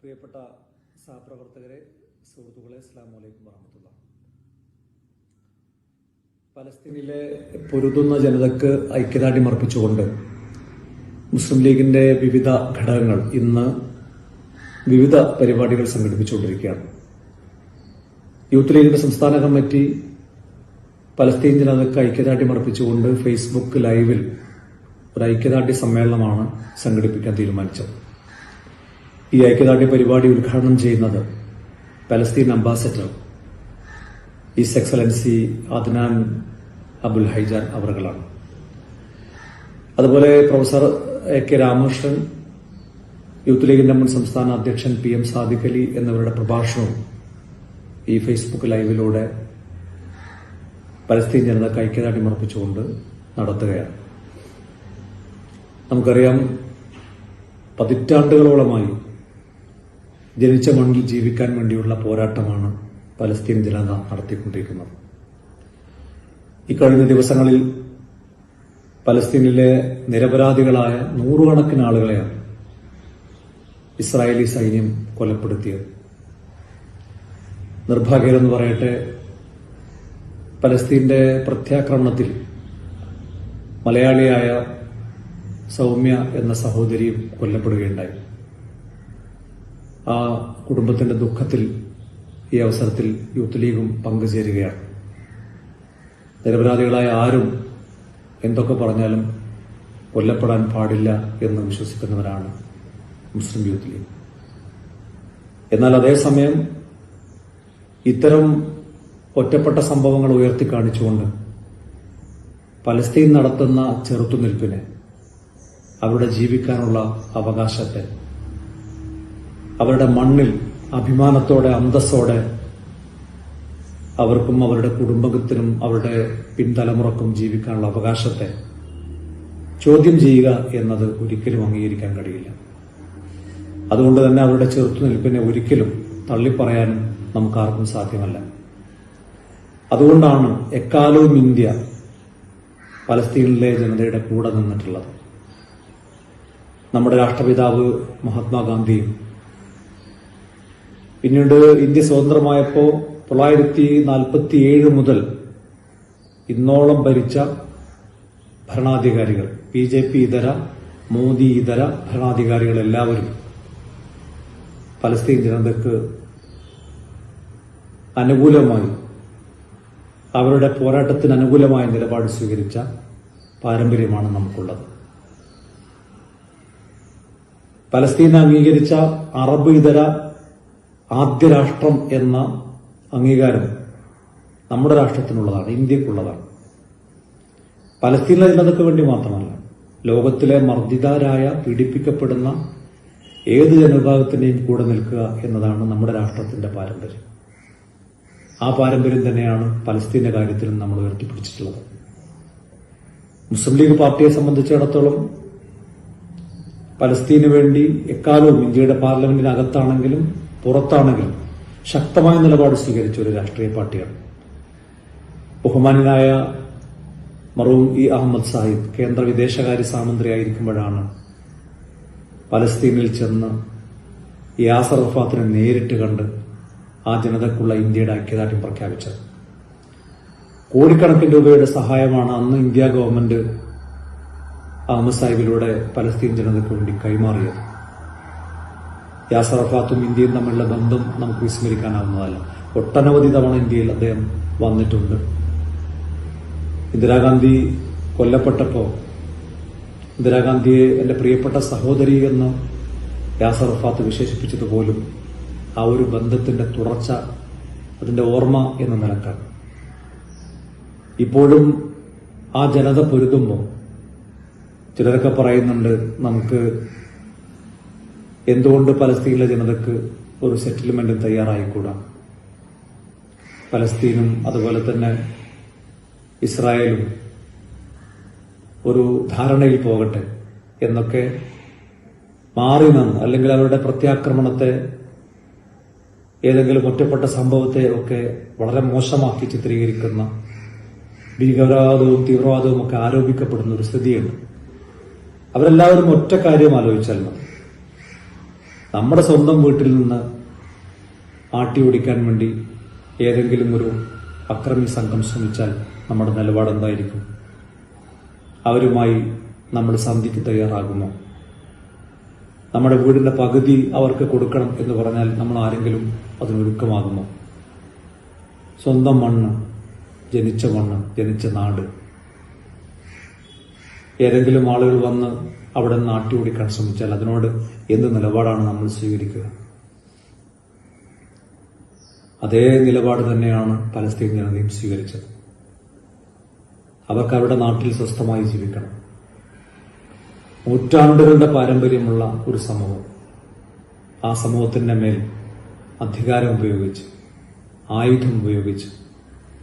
പ്രിയപ്പെട്ട സഹപ്രവർത്തകരെ, സുഹൃത്തുക്കളെ, അസ്സലാമു അലൈക്കും വറഹ്മത്തുള്ളാഹി. പലസ്തീനിലെ പൊരുതുന്ന ജനതയ്ക്ക് ഐക്യദാർഢ്യം അർപ്പിച്ചുകൊണ്ട് മുസ്ലിം ലീഗിന്റെ വിവിധ ഘടകങ്ങൾ ഇന്ന് വിവിധ പരിപാടികൾ സംഘടിപ്പിച്ചുകൊണ്ടിരിക്കുകയാണ്. യൂത്ത് ലീഗിന്റെ സംസ്ഥാന കമ്മിറ്റി പലസ്തീൻ ജനതയ്ക്ക് ഐക്യദാർഢ്യം അർപ്പിച്ചുകൊണ്ട് ഫേസ്ബുക്ക് ലൈവിൽ ഒരു ഐക്യദാർഢ്യ സമ്മേളനമാണ് സംഘടിപ്പിക്കാൻ തീരുമാനിച്ചത്. ഈ ഐക്യദാർഢ്യ പരിപാടി ഉദ്ഘാടനം ചെയ്യുന്നത് Palestine ambassador his excellency Adnan Abul Haijan അവറുകളാണ്. അതുപോലെ professor A K Ramakrishnan, youth ലീഗിന്റെ മുൻ സംസ്ഥാന അധ്യക്ഷൻ PM സാദിഖ് അലി എന്നിവരുടെ പ്രഭാഷണവും ഈ ഫേസ്ബുക്ക് ലൈവിലൂടെ പലസ്തീൻ ജനതയ്ക്ക് ഐക്യദാർഢ്യം അർപ്പിച്ചുകൊണ്ട് നടത്തുകയാണ്. നമുക്കറിയാം, പതിറ്റാണ്ടുകളോളമായി ജനിച്ച മണ്ണിൽ ജീവിക്കാൻ വേണ്ടിയുള്ള പോരാട്ടമാണ് പലസ്തീൻ ജനത നടത്തിക്കൊണ്ടിരിക്കുന്നത്. ഇക്കഴിഞ്ഞ ദിവസങ്ങളിൽ പലസ്തീനിലെ നിരപരാധികളായ നൂറുകണക്കിന് ആളുകളെയാണ് ഇസ്രായേലി സൈന്യം കൊലപ്പെടുത്തിയത്. നിർഭാഗ്യമെന്ന് പറയട്ടെ, പലസ്തീന്റെ പ്രത്യാക്രമണത്തിൽ മലയാളിയായ സൗമ്യ എന്ന സഹോദരിയും കൊല്ലപ്പെടുകയുണ്ടായി. ആ കുടുംബത്തിന്റെ ദുഃഖത്തിൽ ഈ അവസരത്തിൽ യൂത്ത് ലീഗും പങ്കുചേരുകയാണ്. നിരപരാധികളായ ആരും എന്തൊക്കെ പറഞ്ഞാലും കൊല്ലപ്പെടാൻ പാടില്ല എന്ന് വിശ്വസിക്കുന്നവരാണ് മുസ്ലിം യൂത്ത് ലീഗ്. എന്നാൽ അതേസമയം ഇത്തരം ഒറ്റപ്പെട്ട സംഭവങ്ങൾ ഉയർത്തിക്കാണിച്ചുകൊണ്ട് പലസ്തീൻ നടത്തുന്ന ചെറുത്തുനിൽപ്പിനെ, അവരുടെ ജീവിക്കാനുള്ള അവകാശത്തെ, അവരുടെ മണ്ണിൽ അഭിമാനത്തോടെ അന്തസ്സോടെ അവർക്കും അവരുടെ കുടുംബത്തിനും അവരുടെ പിൻതലമുറക്കും ജീവിക്കാനുള്ള അവകാശത്തെ ചോദ്യം ചെയ്യുക എന്നത് ഒരിക്കലും അംഗീകരിക്കാൻ കഴിയില്ല. അതുകൊണ്ട് തന്നെ അവരുടെ ചെറുത്തുനിൽപ്പിനെ ഒരിക്കലും തള്ളിപ്പറയാനും നമുക്കാർക്കും സാധ്യമല്ല. അതുകൊണ്ടാണ് എക്കാലവും ഇന്ത്യ പലസ്തീനിലെ ജനതയുടെ കൂടെ നിന്നിട്ടുള്ളത്. നമ്മുടെ രാഷ്ട്രപിതാവ് മഹാത്മാഗാന്ധിയും പിന്നീട് ഇന്ത്യ സ്വതന്ത്രമായപ്പോൾ 947 മുതൽ ഇന്നോളം ഭരിച്ച ഭരണാധികാരികൾ, BJP ഇതര, മോദി ഇതര ഭരണാധികാരികൾ എല്ലാവരും പലസ്തീൻ ജനതയ്ക്ക് അനുകൂലമായി, അവരുടെ പോരാട്ടത്തിന് അനുകൂലമായ നിലപാട് സ്വീകരിച്ച പാരമ്പര്യമാണ് നമുക്കുള്ളത്. പലസ്തീനെ അംഗീകരിച്ച അറബ് ഇതര ആദ്യ രാഷ്ട്രം എന്ന അംഗീകാരം നമ്മുടെ രാഷ്ട്രത്തിനുള്ളതാണ്, ഇന്ത്യക്കുള്ളതാണ്. പലസ്തീനിലെ ജനതയ്ക്ക് വേണ്ടി മാത്രമല്ല, ലോകത്തിലെ മർദ്ദിതരായ, പീഡിപ്പിക്കപ്പെടുന്ന ഏത് ജനവിഭാഗത്തിന്റെയും കൂടെ നിൽക്കുക എന്നതാണ് നമ്മുടെ രാഷ്ട്രത്തിന്റെ പാരമ്പര്യം. ആ പാരമ്പര്യം തന്നെയാണ് പലസ്തീന്റെ കാര്യത്തിലും നമ്മൾ ഉയർത്തിപ്പിടിച്ചിട്ടുള്ളത്. മുസ്ലിം ലീഗ് പാർട്ടിയെ സംബന്ധിച്ചിടത്തോളം പലസ്തീന് വേണ്ടി എക്കാലവും ഇന്ത്യയുടെ പാർലമെന്റിനകത്താണെങ്കിലും പുറത്താണെങ്കിലും ശക്തമായ നിലപാട് സ്വീകരിച്ച ഒരു രാഷ്ട്രീയ പാർട്ടിയാണ്. ബഹുമാന്യനായ മർഹൂം ഇ അഹമ്മദ് സാഹിബ് കേന്ദ്ര വിദേശകാര്യ സഹമന്ത്രിയായിരിക്കുമ്പോഴാണ് പലസ്തീനിൽ ചെന്ന് യാസർ അറഫാത്തിനെ നേരിട്ട് കണ്ട് ആ ജനതയ്ക്കുള്ള ഇന്ത്യയുടെ ഐക്യദാർഢ്യം പ്രഖ്യാപിച്ചത്. കോടിക്കണക്കിന് രൂപയുടെ സഹായമാണ് അന്ന് ഇന്ത്യ ഗവൺമെന്റ് അഹമ്മദ് സാഹിബിലൂടെ പലസ്തീൻ ജനതയ്ക്ക് വേണ്ടി കൈമാറിയത്. യാസർ അറഫാത്തും ഇന്ത്യയും തമ്മിലുള്ള ബന്ധം നമുക്ക് വിസ്മരിക്കാനാവുന്നതല്ല. ഒട്ടനവധി തവണ ഇന്ത്യയിൽ അദ്ദേഹം വന്നിട്ടുണ്ട്. ഇന്ദിരാഗാന്ധി കൊല്ലപ്പെട്ടപ്പോൾ ഇന്ദിരാഗാന്ധിയെ എന്റെ പ്രിയപ്പെട്ട സഹോദരി എന്ന് യാസർ അറഫാത്ത് വിശേഷിപ്പിച്ചതുപോലും ആ ഒരു ബന്ധത്തിന്റെ തുടർച്ച, അതിന്റെ ഓർമ്മ എന്ന നിലക്കാണ്. ഇപ്പോഴും ആ ജനത പൊരുതുമ്പോൾ ചിലരൊക്കെ പറയുന്നുണ്ട്, നമുക്ക് എന്തുകൊണ്ട് പലസ്തീനിലെ ജനതയ്ക്ക് ഒരു സെറ്റിൽമെന്റും തയ്യാറായിക്കൂടാ, പലസ്തീനും അതുപോലെ തന്നെ ഇസ്രായേലും ഒരു ധാരണയിൽ പോകട്ടെ എന്നൊക്കെ മാറി നിന്ന്, അല്ലെങ്കിൽ അവരുടെ പ്രത്യാക്രമണത്തെ, ഏതെങ്കിലും ഒറ്റപ്പെട്ട സംഭവത്തെ ഒക്കെ വളരെ മോശമാക്കി ചിത്രീകരിക്കുന്ന, ഭീകരവാദവും തീവ്രവാദവും ഒക്കെ ആരോപിക്കപ്പെടുന്ന ഒരു സ്ഥിതിയുണ്ട്. അവരെല്ലാവരും ഒറ്റ കാര്യം ആലോചിച്ചാൽ മതി, നമ്മുടെ സ്വന്തം വീട്ടിൽ നിന്ന് ആട്ടി ഓടിക്കാൻ വേണ്ടി ഏതെങ്കിലും ഒരു അക്രമി സംഘം ശ്രമിച്ചാൽ നമ്മുടെ നിലപാട് എന്തായിരിക്കും? അവരുമായി നമ്മൾ സന്ധിക്ക് തയ്യാറാകുമോ? നമ്മുടെ വീടിന്റെ പകുതി അവർക്ക് കൊടുക്കണം എന്ന് പറഞ്ഞാൽ നമ്മൾ ആരെങ്കിലും അതിനൊരുക്കമാകുമോ? സ്വന്തം മണ്ണ്, ജനിച്ച മണ്ണ്, ജനിച്ച നാട്, ഏതെങ്കിലും ആളുകൾ വന്ന് അവിടെ നിന്ന് ആട്ടി ഓടിക്കാൻ ശ്രമിച്ചാൽ അതിനോട് എന്ത് നിലപാടാണ് നമ്മൾ സ്വീകരിക്കുക? അതേ നിലപാട് തന്നെയാണ് പലസ്തീൻ ജനതയും സ്വീകരിച്ചത്. അവർക്ക് അവരുടെ നാട്ടിൽ സ്വസ്ഥമായി ജീവിക്കണം. നൂറ്റാണ്ടുകളുടെ പാരമ്പര്യമുള്ള ഒരു സമൂഹം, ആ സമൂഹത്തിന്റെ മേൽ അധികാരം ഉപയോഗിച്ച്, ആയുധം ഉപയോഗിച്ച്,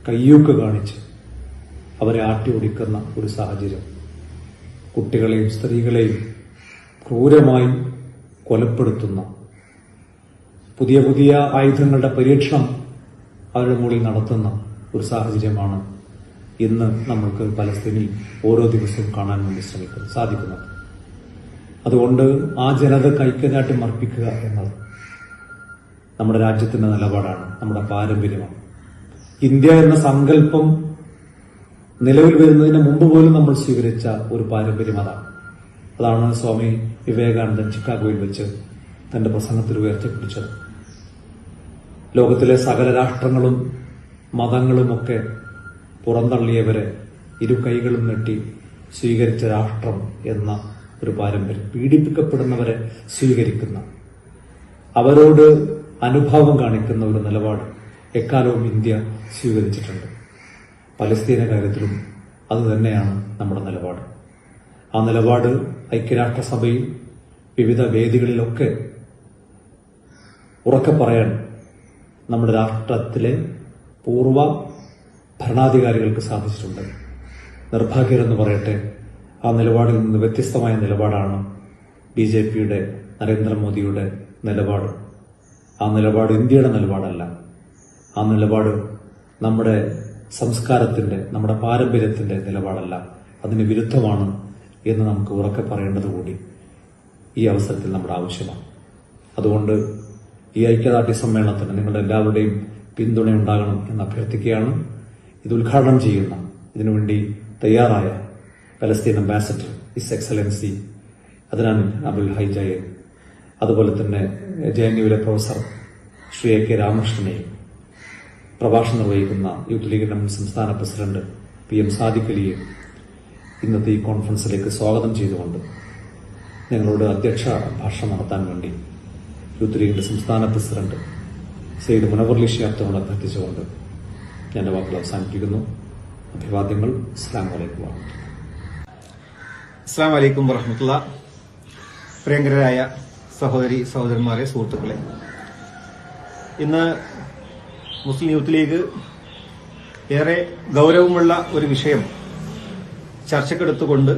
കയ്യൂക്ക് കാണിച്ച് അവരെ ആട്ടി ഓടിക്കുന്ന ഒരു സാഹചര്യം, കുട്ടികളെയും സ്ത്രീകളെയും ക്രൂരമായി കൊലപ്പെടുത്തുന്ന, പുതിയ പുതിയ ആയുധങ്ങളുടെ പരീക്ഷണം അവരുടെ മുകളിൽ നടത്തുന്ന ഒരു സാഹചര്യമാണ് ഇന്ന് നമ്മൾക്ക് പലസ്തീനിൽ ഓരോ ദിവസവും കാണാൻ വേണ്ടി സാധിക്കുന്നത്. അതുകൊണ്ട് ആ ജനതയ്ക്ക് ഐക്യദാർഢ്യം അർപ്പിക്കുക എന്നത് നമ്മുടെ രാജ്യത്തിന്റെ നിലപാടാണ്, നമ്മുടെ പാരമ്പര്യമാണ്. ഇന്ത്യ എന്ന സങ്കല്പം നിലവിൽ വരുന്നതിന് മുമ്പ് പോലും നമ്മൾ സ്വീകരിച്ച ഒരു പാരമ്പര്യം അതാണ് സ്വാമി വിവേകാനന്ദൻ ചിക്കാഗോയിൽ വെച്ച് തന്റെ പ്രസംഗത്തിൽ ഉയർത്തിപ്പിടിച്ചത്. ലോകത്തിലെ സകല രാഷ്ട്രങ്ങളും മതങ്ങളുമൊക്കെ പുറന്തള്ളിയവരെ ഇരു കൈകളും നീട്ടി സ്വീകരിച്ച രാഷ്ട്രം എന്ന ഒരു പാരമ്പര്യം, പീഡിപ്പിക്കപ്പെടുന്നവരെ സ്വീകരിക്കുന്ന, അവരോട് അനുഭാവം കാണിക്കുന്ന ഒരു നിലപാട് എക്കാലവും ഇന്ത്യ സ്വീകരിച്ചിട്ടുണ്ട്. പലസ്തീന കാര്യത്തിലും അതുതന്നെയാണ് നമ്മുടെ നിലപാട്. ആ നിലപാട് ഐക്യരാഷ്ട്രസഭയിൽ വിവിധ വേദികളിലൊക്കെ ഉറക്കെ പറയാൻ നമ്മുടെ രാഷ്ട്രത്തിലെ പൂർവ്വ ഭരണാധികാരികൾക്ക് സാധിച്ചിട്ടുണ്ട്. നിർഭാഗ്യരെന്ന് പറയട്ടെ, ആ നിലപാടിൽ നിന്ന് വ്യത്യസ്തമായ നിലപാടാണ് ബിജെപിയുടെ, നരേന്ദ്രമോദിയുടെ നിലപാട്. ആ നിലപാട് ഇന്ത്യയുടെ നിലപാടല്ല. ആ നിലപാട് നമ്മുടെ സംസ്കാരത്തിന്റെ, നമ്മുടെ പാരമ്പര്യത്തിന്റെ നിലപാടല്ല. അതിന് വിരുദ്ധമാണ് എന്ന് നമുക്ക് ഉറക്കെ പറയേണ്ടത് കൂടി ഈ അവസരത്തിൽ നമ്മുടെ ആവശ്യമാണ്. അതുകൊണ്ട് ഈ ഐക്യദാർഢ്യ സമ്മേളനത്തിന് നിങ്ങളുടെ എല്ലാവരുടെയും പിന്തുണ ഉണ്ടാകണം എന്ന് അഭ്യർത്ഥിക്കുകയാണ്. ഇത് ഉദ്ഘാടനം ചെയ്യുന്ന, ഇതിനുവേണ്ടി തയ്യാറായ Palestine ambassador his excellency Adnan Abul ഹൈജയെ, അതുപോലെ തന്നെ JNUവിലെ പ്രൊഫസർ ശ്രീ AK രാമകൃഷ്ണനെയും, പ്രഭാഷണം നിർവഹിക്കുന്ന യൂത്ത് ലീഗിന്റെ മുൻ സംസ്ഥാന പ്രസിഡന്റ് PM സാദിഖ് അലിയെയും ഇന്നത്തെ ഈ കോൺഫറൻസിലേക്ക് സ്വാഗതം ചെയ്തുകൊണ്ട് ഞങ്ങളോട് അധ്യക്ഷ ഭാഷണം നടത്താൻ വേണ്ടി യൂത്ത് ലീഗിന്റെ സംസ്ഥാന പ്രസിഡന്റ് സെയ്ദ് മുനവർ ശിഹാബിനോട് അഭ്യർത്ഥിച്ചുകൊണ്ട് ഞാൻ വാക്കുകൾ അവസാനിപ്പിക്കുന്നു. അഭിവാദ്യങ്ങൾ. അസ്സലാമു അലൈക്കും. അസ്സലാമു അലൈക്കും വറഹ്മത്തുള്ളാഹി. പ്രിയങ്കരായ സഹോദരി സഹോദരന്മാരെ, സുഹൃത്തുക്കളെ, ഇന്ന് മുസ്ലിം യൂത്ത് ലീഗ് ഏറെ ഗൌരവമുള്ള ഒരു വിഷയം ചർച്ചക്കെടുത്തുകൊണ്ട്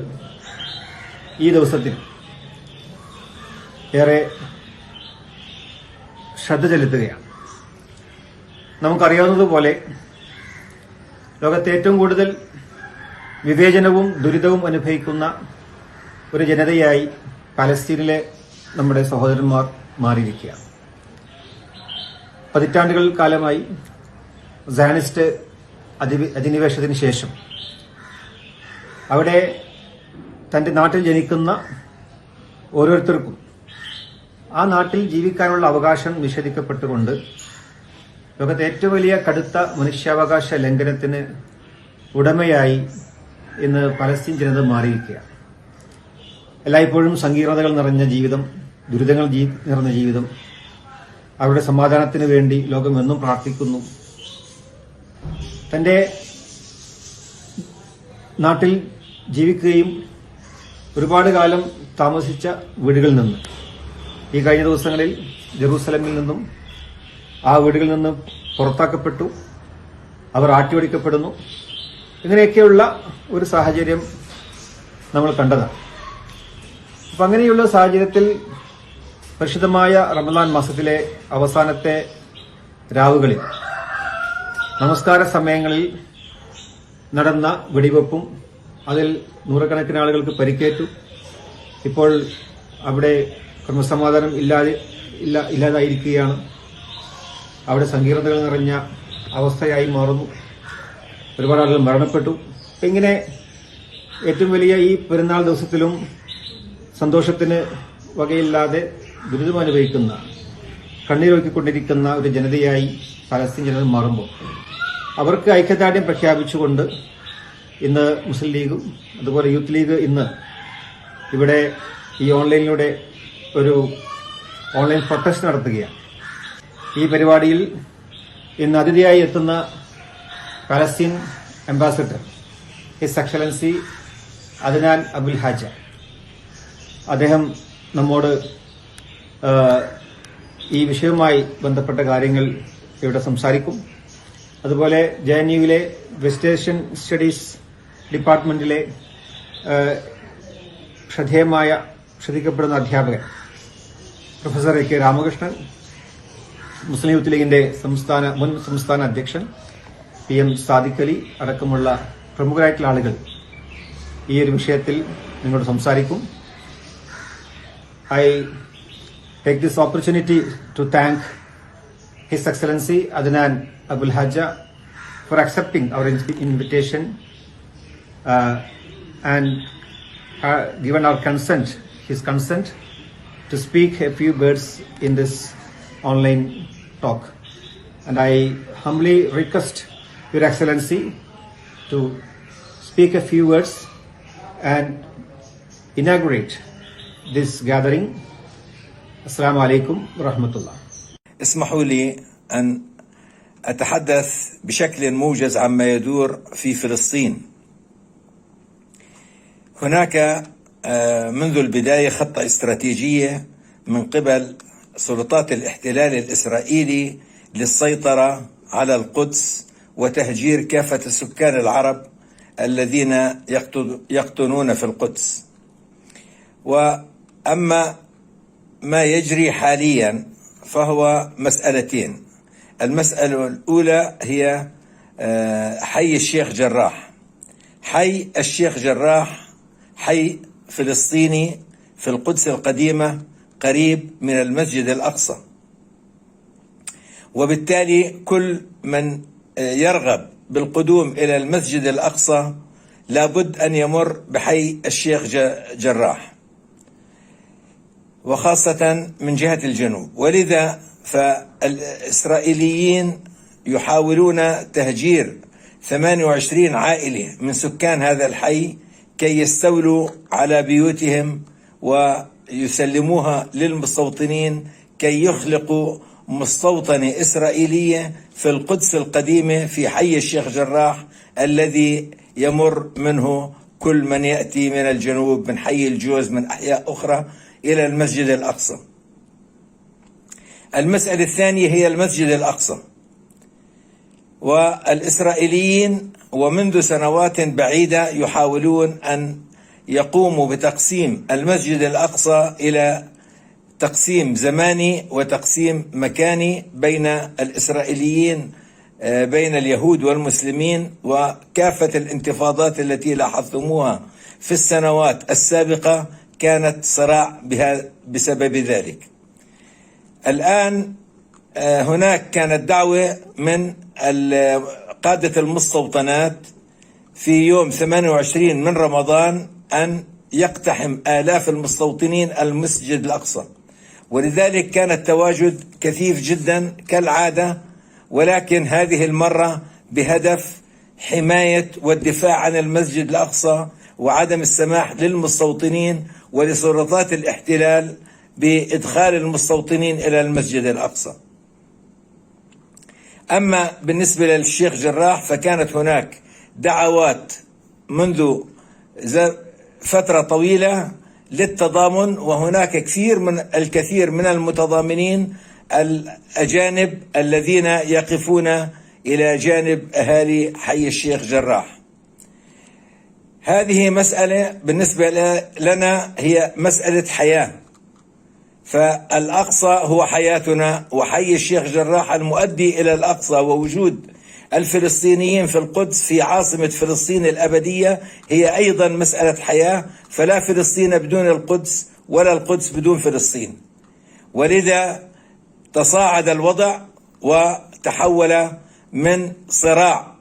ഈ ദിവസത്തിൽ ഏറെ ശ്രദ്ധ ചെലുത്തുകയാണ്. നമുക്കറിയാവുന്നതുപോലെ ലോകത്തെ ഏറ്റവും കൂടുതൽ വിവേചനവും ദുരിതവും അനുഭവിക്കുന്ന ഒരു ജനതയായി പലസ്തീനിലെ നമ്മുടെ സഹോദരന്മാർ മാറിയിരിക്കുകയാണ്. പതിറ്റാണ്ടുകൾ കാലമായി സയനിസ്റ്റ് അധിനിവേശത്തിന് ശേഷം അവിടെ തന്റെ നാട്ടിൽ ജനിക്കുന്ന ഓരോരുത്തർക്കും ആ നാട്ടിൽ ജീവിക്കാനുള്ള അവകാശം നിഷേധിക്കപ്പെട്ടുകൊണ്ട് ലോകത്തെ ഏറ്റവും വലിയ കടുത്ത മനുഷ്യാവകാശ ലംഘനത്തിന് ഉടമയായി ഇന്ന് പലസ്തീൻ ജനത മാറിയിരിക്കുകയാണ്. എല്ലായ്പ്പോഴും സങ്കീർണതകൾ നിറഞ്ഞ ജീവിതം, ദുരിതങ്ങൾ നിറഞ്ഞ ജീവിതം. അവരുടെ സമാധാനത്തിന് വേണ്ടി ലോകം എന്നും പ്രാർത്ഥിക്കുന്നു. തന്റെ നാട്ടിൽ ജീവിക്കുകയും ഒരുപാട് കാലം താമസിച്ച വീടുകളിൽ നിന്ന് ഈ കഴിഞ്ഞ ദിവസങ്ങളിൽ ജെറൂസലമിൽ നിന്നും ആ വീടുകളിൽ നിന്ന് പുറത്താക്കപ്പെട്ടു. അവർ ആട്ടിയോടിക്കപ്പെടുന്നു. ഇങ്ങനെയൊക്കെയുള്ള ഒരു സാഹചര്യം നമ്മൾ കണ്ടതാണ്. അപ്പം അങ്ങനെയുള്ള സാഹചര്യത്തിൽ പരിശുദ്ധമായ റമദാൻ മാസത്തിലെ അവസാനത്തെ രാവുകളിൽ നമസ്കാര സമയങ്ങളിൽ നടന്ന വെടിവെപ്പും അതിൽ നൂറുകണക്കിന് ആളുകൾക്ക് പരിക്കേറ്റു. ഇപ്പോൾ അവിടെ ക്രമസമാധാനം ഇല്ലാതായിരിക്കുകയാണ്. അവിടെ സങ്കീർണതകൾ നിറഞ്ഞ അവസ്ഥയായി മാറുന്നു. ഒരുപാട് ആളുകൾ മരണപ്പെട്ടു. ഇങ്ങനെ ഏറ്റവും വലിയ ഈ പെരുന്നാൾ ദിവസത്തിലും സന്തോഷത്തിന് വകയില്ലാതെ ദുരിതമനുഭവിക്കുന്ന, കണ്ണീരൊഴുക്കിക്കൊണ്ടിരിക്കുന്ന ഒരു ജനതയായി പലസ്തീൻ ജനത മാറുമ്പോൾ അവർക്ക് ഐക്യദാർഢ്യം പ്രഖ്യാപിച്ചുകൊണ്ട് ഇന്ന് മുസ്ലിം ലീഗും അതുപോലെ യൂത്ത് ലീഗ് ഇന്ന് ഇവിടെ ഈ ഓൺലൈനിലൂടെ ഒരു ഓൺലൈൻ പ്രൊട്ടസ്റ്റ് നടത്തുകയാണ്. ഈ പരിപാടിയിൽ ഇന്ന് അതിഥിയായി എത്തുന്ന Palestine ambassador his excellency Adnan Abul Haja, അദ്ദേഹം നമ്മോട് ഈ വിഷയവുമായി ബന്ധപ്പെട്ട കാര്യങ്ങൾ ഇവിടെ സംസാരിക്കും. അതുപോലെ JNUവിലെ വെസ്റ്റ് ഏഷ്യൻ സ്റ്റഡീസ് ഡിപ്പാർട്ട്മെന്റിലെ ശ്രദ്ധിക്കപ്പെടുന്ന അധ്യാപകൻ professor AK Ramakrishnan, Muslim youth ലീഗിന്റെ മുൻ സംസ്ഥാന അധ്യക്ഷൻ PM സാദിഖ് അലി അടക്കമുള്ള പ്രമുഖരായിട്ടുള്ള ആളുകൾ ഈ ഒരു വിഷയത്തിൽ നിങ്ങളോട് സംസാരിക്കും. I take this opportunity to thank His Excellency Adnan Abul Haja for accepting our invitation and given our his consent to speak a few words in this online talk. And I humbly request Your Excellency to speak a few words and inaugurate this gathering. Assalamu alaikum wa rahmatullah. اسمحوا لي أن أتحدث بشكل موجز عما يدور في فلسطين. هناك منذ البداية خطة استراتيجية من قبل سلطات الاحتلال الإسرائيلي للسيطرة على القدس وتهجير كافة السكان العرب الذين يقطنون في القدس. وأما ما يجري حاليا فهو مسألتين. المسألة الأولى هي حي الشيخ جراح. حي الشيخ جراح حي فلسطيني في القدس القديمة قريب من المسجد الأقصى، وبالتالي كل من يرغب بالقدوم إلى المسجد الأقصى لابد أن يمر بحي الشيخ جراح، وخاصة من جهة الجنوب. ولذا فالإسرائيليين يحاولون تهجير 28 عائلة من سكان هذا الحي كي يستولوا على بيوتهم ويسلموها للمستوطنين كي يخلقوا مستوطنة إسرائيلية في القدس القديمة في حي الشيخ جراح الذي يمر منه كل من يأتي من الجنوب من حي الجوز من أحياء أخرى إلى المسجد الأقصى. المسألة الثانية هي المسجد الأقصى. والإسرائيليين ومنذ سنوات بعيدة يحاولون أن يقوموا بتقسيم المسجد الأقصى إلى تقسيم زماني وتقسيم مكاني بين الإسرائيليين بين اليهود والمسلمين، وكافة الانتفاضات التي لاحظتموها في السنوات السابقة كانت صراع بسبب ذلك. الآن هناك كانت دعوة من قادة المستوطنات في يوم 28 من رمضان أن يقتحم آلاف المستوطنين المسجد الأقصى، ولذلك كان التواجد كثيف جدا كالعادة، ولكن هذه المرة بهدف حماية والدفاع عن المسجد الأقصى وعدم السماح للمستوطنين ولسلطات الاحتلال بإدخال المستوطنين إلى المسجد الأقصى. أما بالنسبة للشيخ جراح فكانت هناك دعوات منذ فترة طويلة للتضامن، وهناك الكثير من المتضامنين الأجانب الذين يقفون إلى جانب أهالي حي الشيخ جراح. هذه مسألة بالنسبة لنا هي مسألة حياة، فالأقصى هو حياتنا، وحي الشيخ جراح المؤدي إلى الأقصى ووجود الفلسطينيين في القدس في عاصمة فلسطين الأبدية هي أيضا مسألة حياة، فلا فلسطين بدون القدس ولا القدس بدون فلسطين. ولذا تصاعد الوضع وتحول من صراع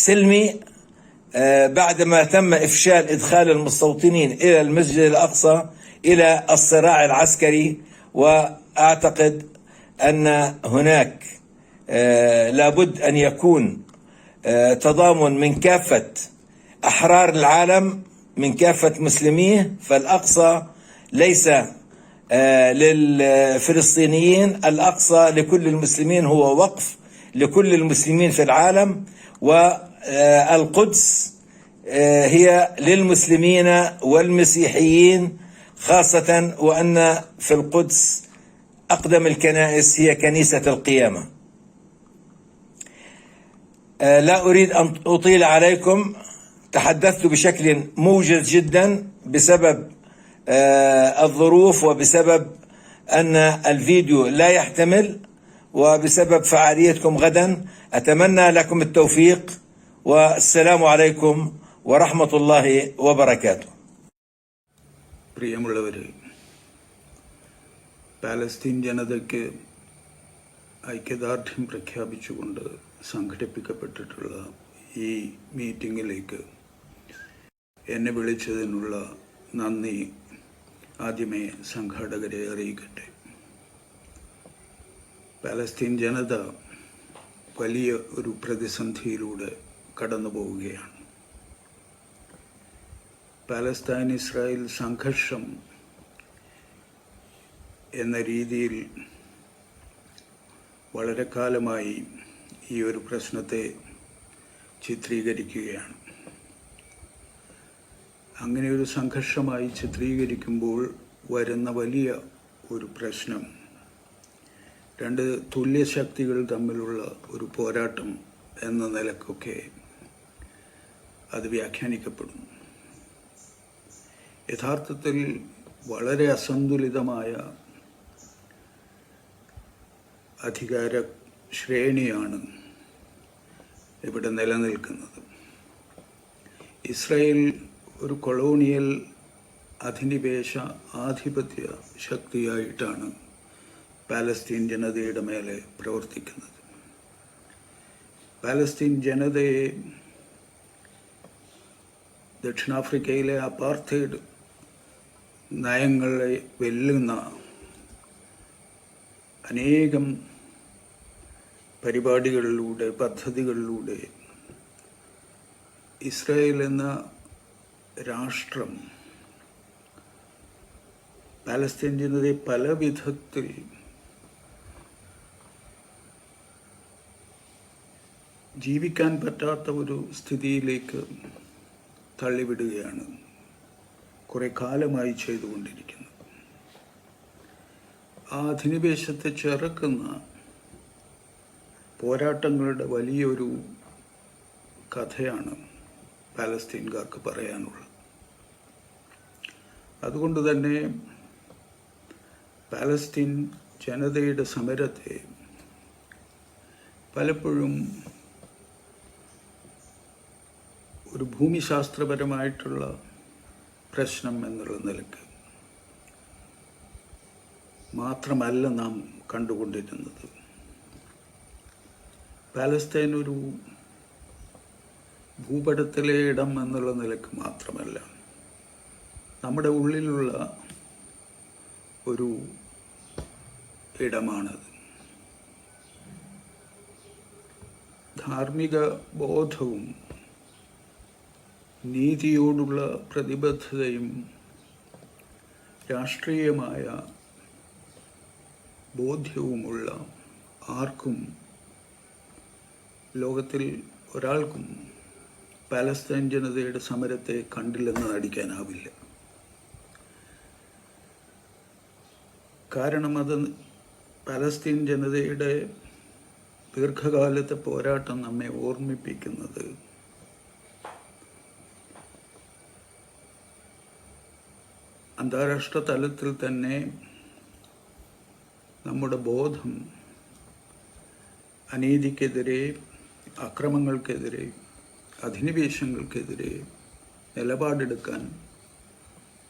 سلمي بعدما تم إفشال إدخال المستوطنين إلى المسجد الأقصى إلى الصراع العسكري. وأعتقد أن هناك لابد أن يكون تضامن من كافة أحرار العالم، من كافة مسلميه. فالأقصى ليس للفلسطينيين، الأقصى لكل المسلمين، هو وقف لكل المسلمين في العالم. والقدس هي للمسلمين والمسيحيين خاصة، وأن في القدس أقدم الكنائس هي كنيسة القيامة. لا أريد أن أطيل عليكم، تحدثت بشكل موجز جدا بسبب الظروف، وبسبب أن الفيديو لا يحتمل، وبسبب فعاليتكم غدا. أتمنى لكم التوفيق، والسلام عليكم ورحمة الله وبركاته. പ്രിയമുള്ളവരെ, Palestine ജനതയ്ക്ക് ഐക്യദാർഢ്യം പ്രഖ്യാപിച്ചുകൊണ്ട് സംഘടിപ്പിക്കപ്പെട്ടിട്ടുള്ള ഈ മീറ്റിംഗിലേക്ക് എന്നെ വിളിച്ചതിനുള്ള നന്ദി ആദ്യമേ സംഘാടകരെ അറിയിക്കട്ടെ. Palestine ജനത വലിയ ഒരു പ്രതിസന്ധിയിലൂടെ കടന്നു പോവുകയാണ്. പാലസ്തീൻ ഇസ്രായേൽ സംഘർഷം എന്ന രീതിയിൽ വളരെ കാലമായി ഈ ഒരു പ്രശ്നത്തെ ചിത്രീകരിക്കുകയാണ്. അങ്ങനെ ഒരു സംഘർഷമായി ചിത്രീകരിക്കുമ്പോൾ വരുന്ന വലിയ ഒരു പ്രശ്നം, രണ്ട് തുല്യശക്തികൾ തമ്മിലുള്ള ഒരു പോരാട്ടം എന്ന നിലക്കൊക്കെ അത് വ്യാഖ്യാനിക്കപ്പെടുന്നു. യഥാർത്ഥത്തിൽ വളരെ അസന്തുലിതമായ അധികാര ശ്രേണിയാണ് ഇവിടെ നിലനിൽക്കുന്നത്. ഇസ്രായേൽ ഒരു കൊളോണിയൽ അധിനിവേശ ആധിപത്യ ശക്തിയായിട്ടാണ് പാലസ്തീൻ ജനതയുടെ മേലെ പ്രവർത്തിക്കുന്നത്. പാലസ്തീൻ ജനതയെ ദക്ഷിണാഫ്രിക്കയിലെ അപ്പാർത്തൈഡ് നയങ്ങളെ വെല്ലുന്ന അനേകം പരിപാടികളിലൂടെ, പദ്ധതികളിലൂടെ ഇസ്രായേൽ എന്ന രാഷ്ട്രം പാലസ്തീൻ ജനതയെ പല വിധത്തിൽ ജീവിക്കാൻ പറ്റാത്ത ഒരു സ്ഥിതിയിലേക്ക് തള്ളിവിടുകയാണ് കുറെ കാലമായി ചെയ്തുകൊണ്ടിരിക്കുന്നത്. ആ അധിനിവേശത്തെ ചെറുക്കുന്ന പോരാട്ടങ്ങളുടെ വലിയൊരു കഥയാണ് പാലസ്തീൻകാർക്ക് പറയാനുള്ളത്. അതുകൊണ്ട് തന്നെ പാലസ്തീൻ ജനതയുടെ സമരത്തെ പലപ്പോഴും ഒരു ഭൂമിശാസ്ത്രപരമായിട്ടുള്ള പ്രശ്നം എന്നുള്ള നിലക്ക് മാത്രമല്ല നാം കണ്ടുകൊണ്ടിരുന്നത്. പാലസ്തീൻ ഒരു ഭൂപടത്തിലെ ഇടം എന്നുള്ള നിലക്ക് മാത്രമല്ല, നമ്മുടെ ഉള്ളിലുള്ള ഒരു ഇടമാണത്. ധാർമ്മിക ബോധവും നീതിയോടുള്ള പ്രതിബദ്ധതയും രാഷ്ട്രീയമായ ബോധ്യവുമുള്ള ആർക്കും, ലോകത്തിൽ ഒരാൾക്കും പാലസ്തീൻ ജനതയുടെ സമരത്തെ കണ്ടില്ലെന്ന് നടിക്കാനാവില്ല. കാരണം അത് പാലസ്തീൻ ജനതയുടെ ദീർഘകാലത്തെ പോരാട്ടം നമ്മെ ഓർമ്മിപ്പിക്കുന്നത് അന്താരാഷ്ട്ര തലത്തിൽ തന്നെ നമ്മുടെ ബോധം അനീതിക്കെതിരെ, അക്രമങ്ങൾക്കെതിരെ, അധിനിവേശങ്ങൾക്കെതിരെ നിലപാടെടുക്കാൻ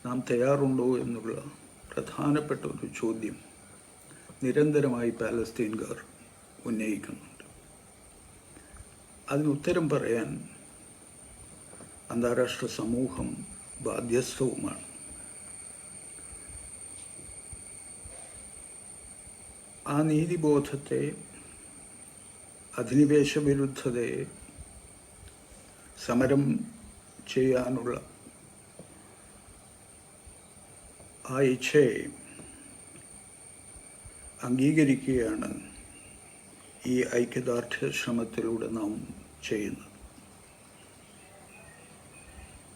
നാം തയ്യാറുണ്ടോ എന്നുള്ള പ്രധാനപ്പെട്ട ഒരു ചോദ്യം നിരന്തരമായി പാലസ്തീൻകാർ ഉന്നയിക്കുന്നുണ്ട്. അതിന് ഉത്തരം പറയാൻ അന്താരാഷ്ട്ര സമൂഹം ബാധ്യസ്ഥവുമാണ്. ആ നീതിബോധത്തെ, അധിനിവേശ വിരുദ്ധതയെ, സമരം ചെയ്യാനുള്ള ആ ഇച്ഛയെ അംഗീകരിക്കുകയാണ് ഈ ഐക്യദാർഢ്യ ശ്രമത്തിലൂടെ നാം ചെയ്യുന്നത്.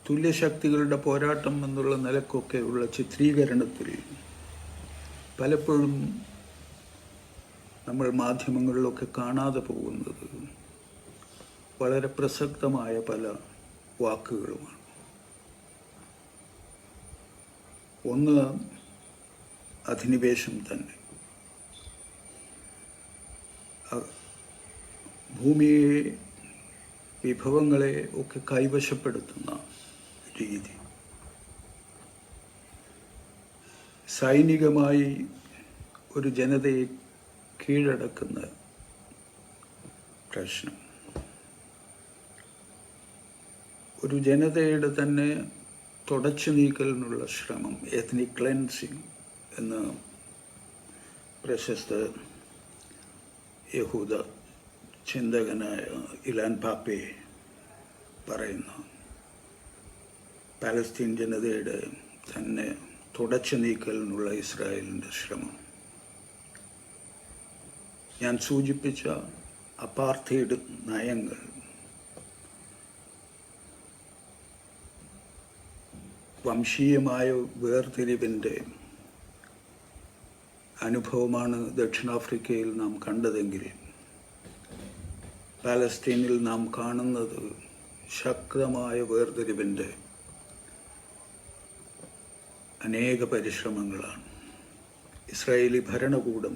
തുല്യശക്തികളുടെ പോരാട്ടം എന്നുള്ള നിലക്കൊക്കെയുള്ള ചിത്രീകരണത്തിൽ പലപ്പോഴും നമ്മൾ മാധ്യമങ്ങളിലൊക്കെ കാണാതെ പോകുന്നത് വളരെ പ്രസക്തമായ പല വാക്കുകളുമാണ്. ഒന്ന്, അധിനിവേശം തന്നെ. ഭൂമിയെ, വിഭവങ്ങളെ ഒക്കെ കൈവശപ്പെടുത്തുന്ന രീതി, സൈനികമായി ഒരു ജനതയെ കീഴടക്കുന്ന പ്രശ്നം, ഒരു ജനതയുടെ തന്നെ തുടച്ചു നീക്കലിനുള്ള ശ്രമം, എത്നിക് ക്ലെൻസിങ് എന്ന് പ്രശസ്ത യഹൂദ ചിന്തകനായ ഇലാൻ പാപ്പെ പറയുന്നു. പാലസ്തീൻ ജനതയുടെ തന്നെ തുടച്ചു നീക്കലിനുള്ള ഇസ്രായേലിൻ്റെ ശ്രമം. ഞാൻ സൂചിപ്പിച്ച അപാർത്ഥൈഡ് നയങ്ങൾ വംശീയമായ വേർതിരിവിൻ്റെ അനുഭവമാണ് ദക്ഷിണാഫ്രിക്കയിൽ നാം കണ്ടതെങ്കിൽ പാലസ്തീനിൽ നാം കാണുന്നത് ശക്തമായ വേർതിരിവിൻ്റെ അനേക പരിശ്രമങ്ങളാണ്. ഇസ്രായേലി ഭരണകൂടം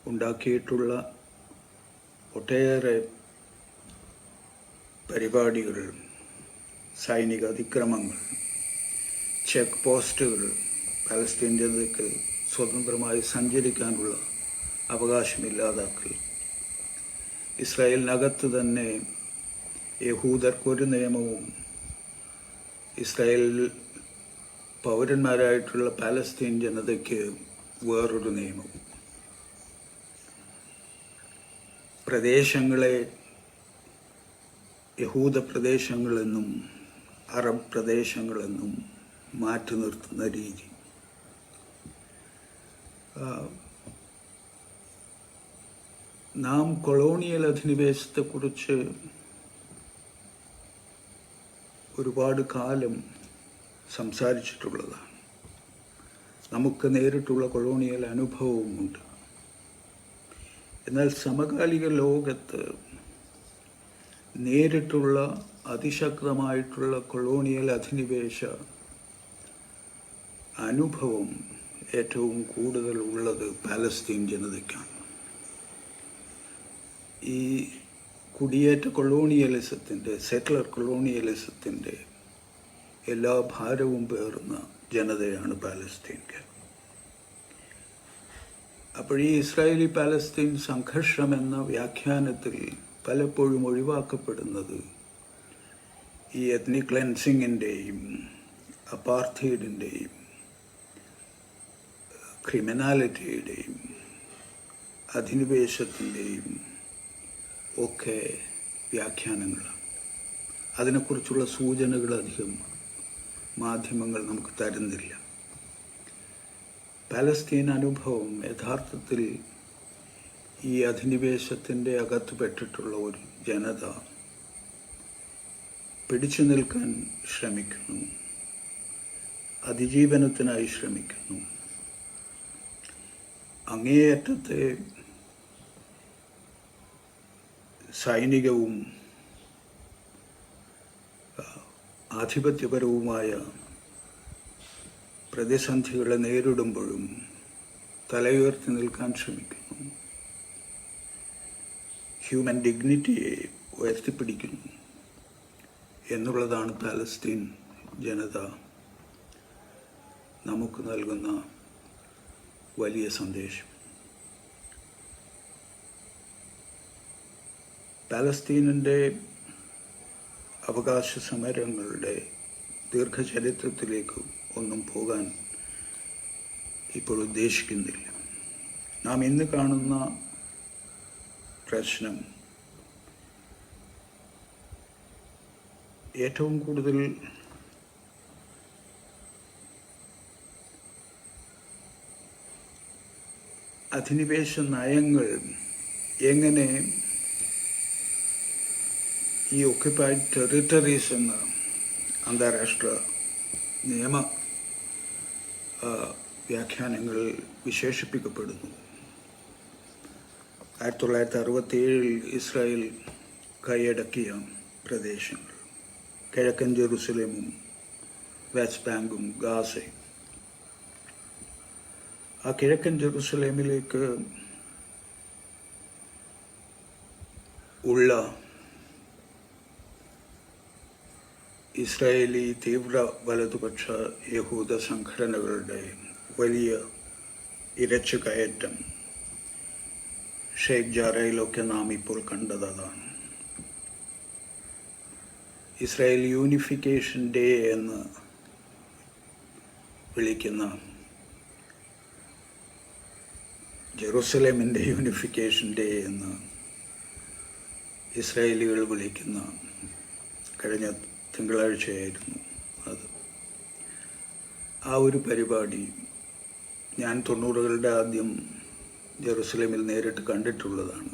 ഉണ്ടാക്കിയിട്ടുള്ള ഒട്ടേറെ പരിപാടികൾ, സൈനിക അതിക്രമങ്ങൾ, ചെക്ക് പോസ്റ്റുകൾ, പാലസ്തീൻ ജനതയ്ക്ക് സ്വതന്ത്രമായി സഞ്ചരിക്കാനുള്ള അവകാശമില്ലാതാക്കൽ, ഇസ്രായേലിനകത്ത് തന്നെ യഹൂദർക്കൊരു നിയമവും ഇസ്രായേൽ പൗരന്മാരായിട്ടുള്ള പാലസ്തീൻ ജനതയ്ക്ക് വേറൊരു നിയമവും, പ്രദേശങ്ങളെ യഹൂദ പ്രദേശങ്ങളെന്നും അറബ് പ്രദേശങ്ങളെന്നും മാറ്റി നിർത്തുന്ന രീതി, നാം കൊളോണിയൽ അധിനിവേശത്തെക്കുറിച്ച് ഒരുപാട് കാലം സംസാരിച്ചിട്ടുള്ളതാണ്. നമുക്ക് നേരിട്ടുള്ള കൊളോണിയൽ അനുഭവവുമുണ്ട്. എന്നാൽ സമകാലിക ലോകത്ത് നേരിട്ടുള്ള അതിശക്തമായിട്ടുള്ള കൊളോണിയൽ അധിനിവേശ അനുഭവം ഏറ്റവും കൂടുതൽ ഉള്ളത് പാലസ്തീൻ ജനതയ്ക്കാണ്. ഈ കുടിയേറ്റ കൊളോണിയലിസത്തിൻ്റെ, സെറ്റിലർ കൊളോണിയലിസത്തിൻ്റെ എല്ലാ ഭാരവും പേറുന്ന ജനതയാണ് പാലസ്തീൻകാർ. അപ്പോൾ ഈ ഇസ്രായേലി പാലസ്തീൻ സംഘർഷം എന്ന വ്യാഖ്യാനത്തിൽ പലപ്പോഴും ഒഴിവാക്കപ്പെടുന്നത് ഈ എത്നിക് ക്ലെൻസിങ്ങിൻ്റെയും അപാർത്ഥൈഡിൻ്റെയും ക്രിമിനാലിറ്റിയുടെയും അധിനിവേശത്തിൻ്റെയും ഒക്കെ വ്യാഖ്യാനങ്ങളാണ്. അതിനെക്കുറിച്ചുള്ള സൂചനകൾ അധികം മാധ്യമങ്ങൾ നമുക്ക് തരുന്നില്ല. പാലസ്തീൻ അനുഭവം യഥാർത്ഥത്തിൽ ഈ അധിനിവേശത്തിൻ്റെ അകത്തുപെട്ടിട്ടുള്ള ഒരു ജനത പിടിച്ചു നിൽക്കാൻ ശ്രമിക്കുന്നു, അതിജീവനത്തിനായി ശ്രമിക്കുന്നു. അങ്ങേയറ്റത്തെ സൈനികവും ആധിപത്യപരവുമായ പ്രതിസന്ധികളെ നേരിടുമ്പോഴും തലയുയർത്തി നിൽക്കാൻ ശ്രമിക്കുന്നു, ഹ്യൂമൻ ഡിഗ്നിറ്റിയെ ഉയർത്തിപ്പിടിക്കുന്നു എന്നുള്ളതാണ് പാലസ്തീൻ ജനത നമുക്ക് നൽകുന്ന വലിയ സന്ദേശം. പാലസ്തീനിൻ്റെ അവകാശ സമരങ്ങളുടെ ദീർഘചരിത്രത്തിലേക്ക് ഒന്നും പോകാൻ ഇപ്പോൾ ഉദ്ദേശിക്കുന്നില്ല. നാം ഇന്ന് കാണുന്ന പ്രശ്നം ഏറ്റവും കൂടുതൽ അധിനിവേശ നയങ്ങൾ എങ്ങനെ ഈ ഒക്യുപ്പൈഡ് ടെറിട്ടറീസ് എന്ന അന്താരാഷ്ട്ര നിയമ വ്യാഖ്യാനങ്ങളിൽ വിശേഷിപ്പിക്കപ്പെടുന്നു. 1967 ഇസ്രായേൽ കൈയടക്കിയ പ്രദേശങ്ങൾ, കിഴക്കൻ ജെറുസലേമും വെസ്റ്റ് ബാങ്കും ഗാസയും. ആ കിഴക്കൻ ജെറുസലേമിലേക്ക് ഉള്ള ഇസ്രായേലി തീവ്ര വലതുപക്ഷ യഹൂദ സംഘടനകളുടെ വലിയ ഇരച്ചു കയറ്റം ഷെയ്ഖ് ജാറയിലൊക്കെ നാം ഇപ്പോൾ കണ്ടതാണ്. ഇസ്രായേൽ യൂണിഫിക്കേഷൻ ഡേ എന്ന് വിളിക്കുന്ന, ജെറുസലേമിൻ്റെ യൂണിഫിക്കേഷൻ ഡേ എന്ന് ഇസ്രായേലികൾ വിളിക്കുന്ന കഴിഞ്ഞ തിങ്കളാഴ്ചയായിരുന്നു അത്. ആ ഒരു പരിപാടി ഞാൻ 90കളുടെ ആദ്യം ജെറുസലേമിൽ നേരിട്ട് കണ്ടിട്ടുള്ളതാണ്.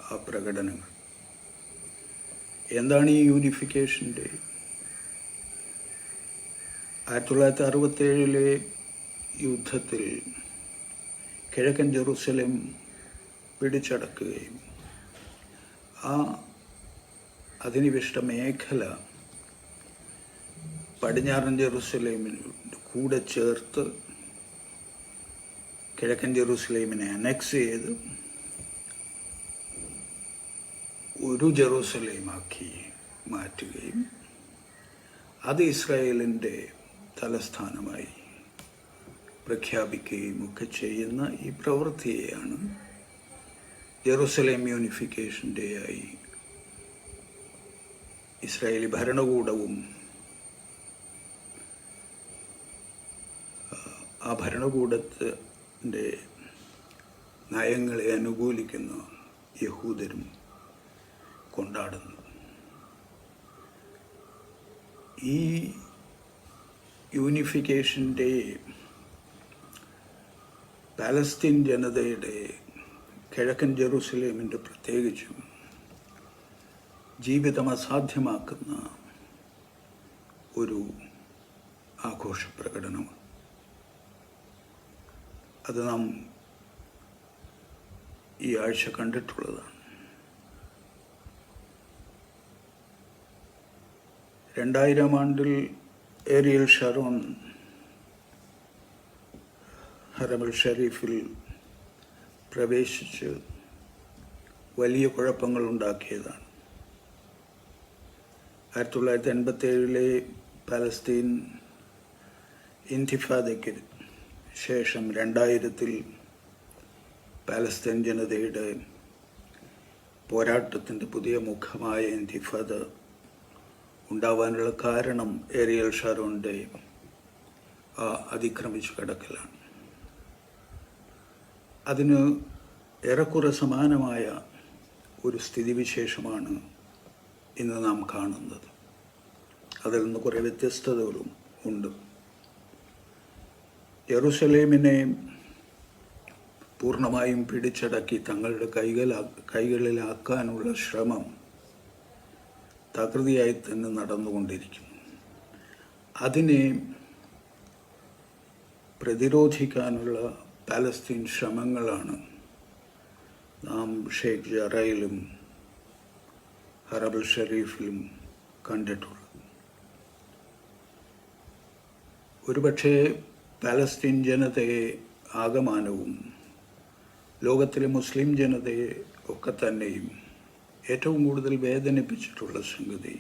ആ പ്രകടനങ്ങൾ എന്താണ് ഈ യൂണിഫിക്കേഷൻ ഡേ? 1967 യുദ്ധത്തിൽ കിഴക്കൻ ജെറുസലേം പിടിച്ചടക്കുകയും ആ അധിനിവിഷ്ട മേഖല പടിഞ്ഞാറൻ ജെറുസലേമിനോട് കൂടെ ചേർത്ത് കിഴക്കൻ ജെറുസലേമിനെ അനക്സ് ചെയ്ത് ഒരു ജെറുസലേമാക്കി മാറ്റുകയും അത് ഇസ്രായേലിൻ്റെ തലസ്ഥാനമായി പ്രഖ്യാപിക്കുകയും ഒക്കെ ചെയ്യുന്ന ഈ പ്രവൃത്തിയെയാണ് ജെറുസലേം യൂണിഫിക്കേഷൻ ഡേ ആയി ഇസ്രായേലി ഭരണകൂടവും ആ ഭരണകൂടത്തിൻ്റെ നയങ്ങളെ അനുകൂലിക്കുന്ന യഹൂദരും കൊണ്ടാടുന്നു. ഈ യൂണിഫിക്കേഷൻ ഡേ പാലസ്തീൻ ജനതയുടെ, കിഴക്കൻ ജെറുസലേമിൻ്റെ പ്രത്യേകിച്ചും ജീവിതം അസാധ്യമാക്കുന്ന ഒരു ആഘോഷ പ്രകടനമാണ്. അത് നാം ഈ ആഴ്ച കണ്ടിട്ടുള്ളതാണ്. 2000 ഏരിയൽ ഷരോൺ ഹറമുൽ ഷരീഫിൽ പ്രവേശിച്ച് വലിയ കുഴപ്പങ്ങൾ ഉണ്ടാക്കിയതാണ്. 1987 പാലസ്തീൻ ഇൻതിഫാദയ്ക്ക് ശേഷം 2000 പാലസ്തീൻ ജനതയുടെ പോരാട്ടത്തിൻ്റെ പുതിയ മുഖമായ ഇൻതിഫാദ ഉണ്ടാവാനുള്ള കാരണം ഏരിയൽ ഷാരോണിൻ്റെ അതിക്രമിച്ചു കിടക്കലാണ്. അതിന് ഏറെക്കുറെ സമാനമായ ഒരു സ്ഥിതിവിശേഷമാണ് ഇന്ന് നാം കാണുന്നത്. അതിൽ നിന്ന് കുറേ വ്യത്യസ്തതകളും ഉണ്ട്. യെറുസലേമിനെ പൂർണ്ണമായും പിടിച്ചടക്കി തങ്ങളുടെ കൈകളിലാക്കാനുള്ള ശ്രമം തകൃതിയായി തന്നെ നടന്നുകൊണ്ടിരിക്കുന്നു. അതിനെ പ്രതിരോധിക്കാനുള്ള പാലസ്തീൻ ശ്രമങ്ങളാണ് നാം ഷെയ്ഖ് ജറയിലും ഹറമുൽ ഷരീഫിലും കണ്ടിട്ടുള്ളത്. ഒരുപക്ഷെ പാലസ്തീൻ ജനതയെ ആകമാനവും ലോകത്തിലെ മുസ്ലിം ജനതയെ ഒക്കെ തന്നെയും ഏറ്റവും കൂടുതൽ വേദനിപ്പിച്ചിട്ടുള്ള സംഗതി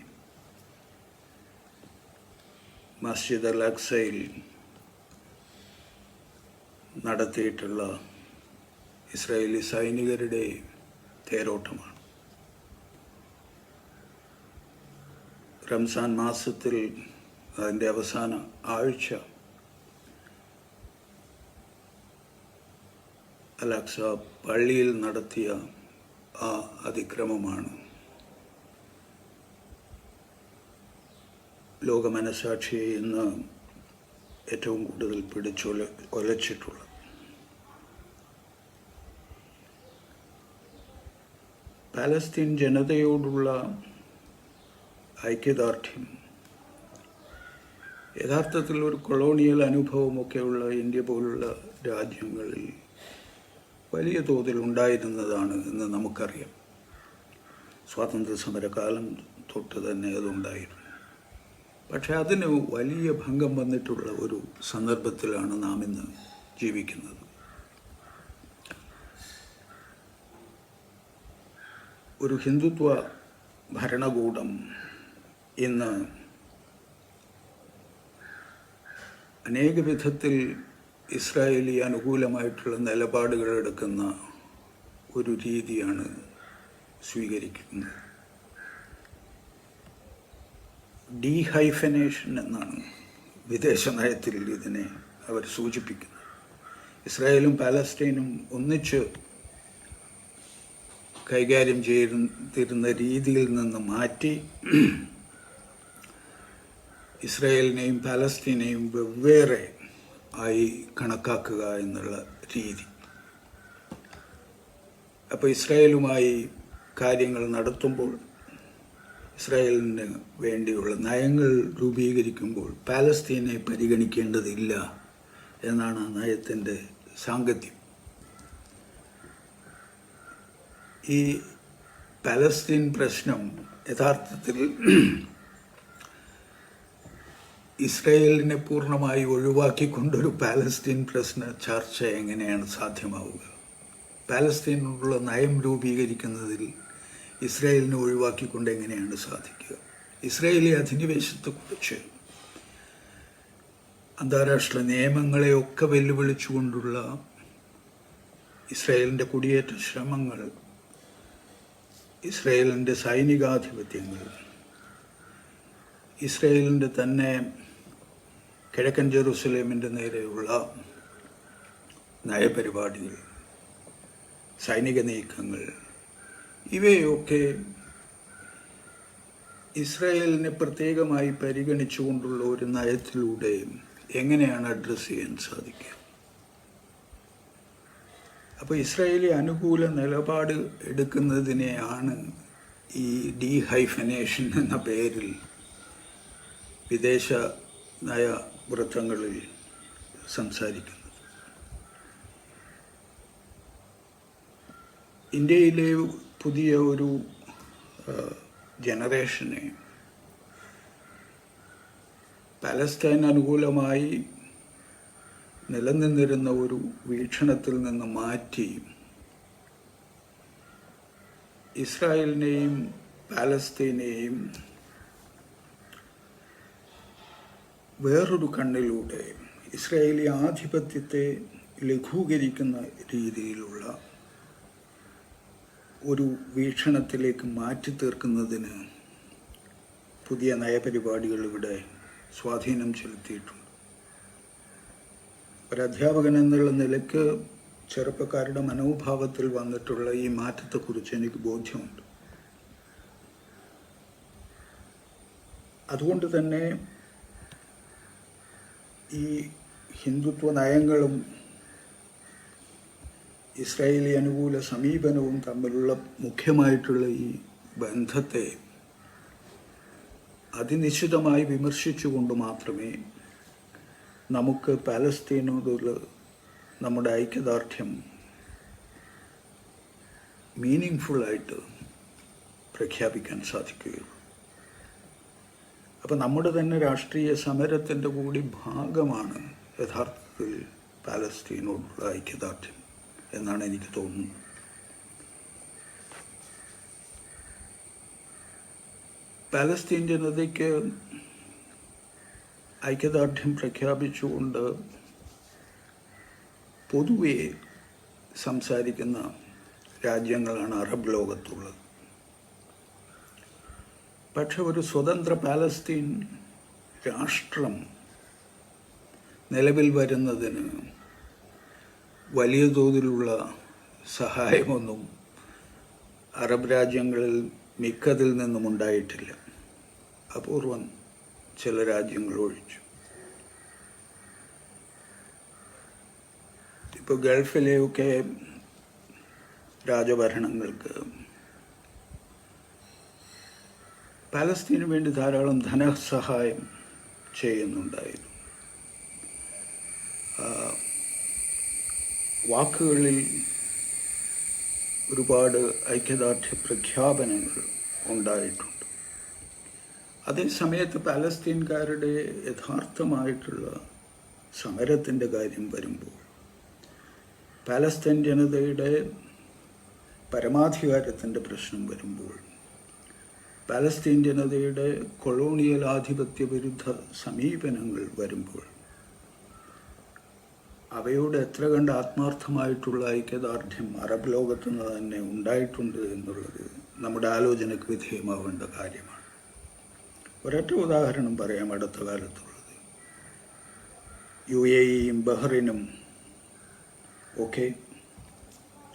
മസ്ജിദ് അൽ അഖ്സയിൽ നടത്തിയിട്ടുള്ള ഇസ്രായേലി സൈനികരുടെ തേരോട്ടമാണ്. റംസാൻ മാസത്തിൽ അതിൻ്റെ അവസാന ആഴ്ച അൽ-അഖ്സ പള്ളിയിൽ നടത്തിയ ആ അതിക്രമമാണ് ലോക മനസാക്ഷിയെ ഇന്ന് ഏറ്റവും കൂടുതൽ ഒലച്ചിട്ടുള്ളത്. പാലസ്തീൻ ജനതയോടുള്ള ഐക്യദാർഢ്യം യഥാർത്ഥത്തിൽ ഒരു കൊളോണിയൽ അനുഭവമൊക്കെയുള്ള ഇന്ത്യ പോലുള്ള രാജ്യങ്ങളിൽ വലിയ തോതിൽ ഉണ്ടായിരുന്നതാണ് എന്ന് നമുക്കറിയാം. സ്വാതന്ത്ര്യ സമരകാലം തൊട്ട് തന്നെ അതുണ്ടായിരുന്നു. പക്ഷെ അതിന് വലിയ ഭംഗം വന്നിട്ടുള്ള ഒരു സന്ദർഭത്തിലാണ് നാം ഇന്ന് ജീവിക്കുന്നത്. ഒരു ഹിന്ദുത്വ ഭരണകൂടം ഇന്ന് അനേക വിധത്തിൽ ഇസ്രായേലി അനുകൂലമായിട്ടുള്ള നിലപാടുകൾ എടുക്കുന്ന ഒരു രീതിയാണ് സ്വീകരിക്കുന്നത്. ഡീഹൈഫനേഷൻ എന്നാണ് വിദേശ നയത്തിൽ ഇതിനെ അവർ സൂചിപ്പിക്കുന്നത്. ഇസ്രായേലും പാലസ്തീനും ഒന്നിച്ച് കൈകാര്യം ചെയ്തിരുന്ന രീതിയിൽ നിന്ന് മാറ്റി ഇസ്രായേലിനെയും പാലസ്തീനെയും വെവ്വേറെ ആയി കണക്കാക്കുക എന്നുള്ള രീതി. അപ്പോൾ ഇസ്രായേലുമായി കാര്യങ്ങൾ നടത്തുമ്പോൾ, ഇസ്രായേലിന് വേണ്ടിയുള്ള നയങ്ങൾ രൂപീകരിക്കുമ്പോൾ പാലസ്തീനെ പരിഗണിക്കേണ്ടതില്ല എന്നാണ് ആ നയത്തിൻ്റെ സാങ്കത്യം. ഈ പാലസ്തീൻ പ്രശ്നം യഥാർത്ഥത്തിൽ ഇസ്രായേലിനെ പൂർണ്ണമായി ഒഴിവാക്കിക്കൊണ്ടൊരു പാലസ്തീൻ പ്രശ്ന ചർച്ച എങ്ങനെയാണ് സാധ്യമാവുക? പാലസ്തീനോടുള്ള നയം രൂപീകരിക്കുന്നതിൽ ഇസ്രായേലിനെ ഒഴിവാക്കിക്കൊണ്ട് എങ്ങനെയാണ് സാധിക്കുക? ഇസ്രായേലി അധിനിവേശത്തെക്കുറിച്ച് അന്താരാഷ്ട്ര നിയമങ്ങളെയൊക്കെ വെല്ലുവിളിച്ചുകൊണ്ടുള്ള ഇസ്രായേലിൻ്റെ കുടിയേറ്റ ശ്രമങ്ങൾ, ഇസ്രായേലിൻ്റെ സൈനികാധിപത്യങ്ങൾ, ഇസ്രായേലിൻ്റെ തന്നെ കിഴക്കൻ ജെറുസലേമിൻ്റെ നേരെയുള്ള നയപരിപാടികൾ, സൈനിക നീക്കങ്ങൾ, ഇവയൊക്കെ ഇസ്രായേലിനെ പ്രത്യേകമായി പരിഗണിച്ചുകൊണ്ടുള്ള ഒരു നയത്തിലൂടെ എങ്ങനെയാണ് അഡ്രസ്സ് ചെയ്യാൻ സാധിക്കുക? അപ്പോൾ ഇസ്രായേലി അനുകൂല നിലപാട് എടുക്കുന്നതിനെയാണ് ഈ ഡീഹൈഫനേഷൻ എന്ന പേരിൽ വിദേശ നയ വൃത്തങ്ങളിൽ സംസാരിക്കുന്നത്. ഇന്ത്യയിലെ പുതിയ ഒരു ജനറേഷനെ പാലസ്തീൻ അനുകൂലമായി നിലനിന്നിരുന്ന ഒരു വീക്ഷണത്തിൽ നിന്ന് മാറ്റി ഇസ്രായേലിനെയും പാലസ്തീനെയും വേറൊരു കണ്ണിലൂടെ ഇസ്രായേലി ആധിപത്യത്തെ ലഘൂകരിക്കുന്ന രീതിയിലുള്ള ഒരു വീക്ഷണത്തിലേക്ക് മാറ്റി തീർക്കുന്നതിന് പുതിയ നയപരിപാടികൾ ഇവിടെ സ്വാധീനം ചെലുത്തിയിട്ടുണ്ട്. ഒരധ്യാപകൻ എന്നുള്ള നിലയ്ക്ക് ചെറുപ്പക്കാരുടെ മനോഭാവത്തിൽ വന്നിട്ടുള്ള ഈ മാറ്റത്തെക്കുറിച്ച് എനിക്ക് ബോധ്യമുണ്ട്. അതുകൊണ്ട് തന്നെ ഈ ഹിന്ദുത്വ നയങ്ങളും ഇസ്രായേലി അനുകൂല സമീപനവും തമ്മിലുള്ള മുഖ്യമായിട്ടുള്ള ഈ ബന്ധത്തെ അതിനിശ്ചിതമായി വിമർശിച്ചുകൊണ്ട് മാത്രമേ നമുക്ക് പാലസ്തീനോടുള്ള നമ്മുടെ ഐക്യദാർഢ്യം മീനിങ്ഫുള്ളായിട്ട് പ്രഖ്യാപിക്കാൻ സാധിക്കുകയുള്ളൂ. അപ്പം നമ്മുടെ തന്നെ രാഷ്ട്രീയ സമരത്തിൻ്റെ കൂടി ഭാഗമാണ് യഥാർത്ഥത്തിൽ പാലസ്തീനോടുള്ള ഐക്യദാർഢ്യം എന്നാണ് എനിക്ക് തോന്നുന്നത്. പാലസ്തീൻ ജനതയ്ക്ക് ഐക്യദാർഢ്യം പ്രഖ്യാപിച്ചുകൊണ്ട് പൊതുവെ സംസാരിക്കുന്ന രാജ്യങ്ങളാണ് അറബ് ലോകത്തുള്ളത്. പക്ഷെ ഒരു സ്വതന്ത്ര പാലസ്തീൻ രാഷ്ട്രം നിലവിൽ വരുന്നതിന് വലിയ തോതിലുള്ള സഹായമൊന്നും അറബ് രാജ്യങ്ങളിൽ മിക്കതിൽ നിന്നും ഉണ്ടായിട്ടില്ല. അപൂർവം ചില രാജ്യങ്ങൾ ഒഴിച്ചു. ഇപ്പോൾ ഗൾഫിലെയൊക്കെ രാജഭരണങ്ങൾക്ക് പാലസ്തീനു വേണ്ടി ധാരാളം ധനസഹായം ചെയ്യുന്നുണ്ടായിരുന്നു. വാക്കുകളിൽ ഒരുപാട് ഐക്യദാർഢ്യ പ്രഖ്യാപനങ്ങൾ ഉണ്ടായിട്ടുണ്ട്. അതേസമയത്ത് പാലസ്തീൻകാരുടെ യഥാർത്ഥമായിട്ടുള്ള സമരത്തിൻ്റെ കാര്യം വരുമ്പോൾ, പാലസ്തീൻ ജനതയുടെ പരമാധികാരത്തിൻ്റെ പ്രശ്നം വരുമ്പോൾ, പാലസ്തീൻ ജനതയുടെ കൊളോണിയൽ ആധിപത്യ വിരുദ്ധ സമീപനങ്ങൾ വരുമ്പോൾ, അവയോട് എത്ര കണ്ട് ആത്മാർത്ഥമായിട്ടുള്ള ഐക്യദാർഢ്യം അറബ് ലോകത്തു നിന്ന് തന്നെ ഉണ്ടായിട്ടുണ്ട് എന്നുള്ളത് നമ്മുടെ ആലോചനയ്ക്ക് വിധേയമാവേണ്ട കാര്യമാണ്. ഒരൊറ്റ ഉദാഹരണം പറയാം അടുത്ത കാലത്തുള്ളത്. UAEയും ബഹ്റിനും ഒക്കെ,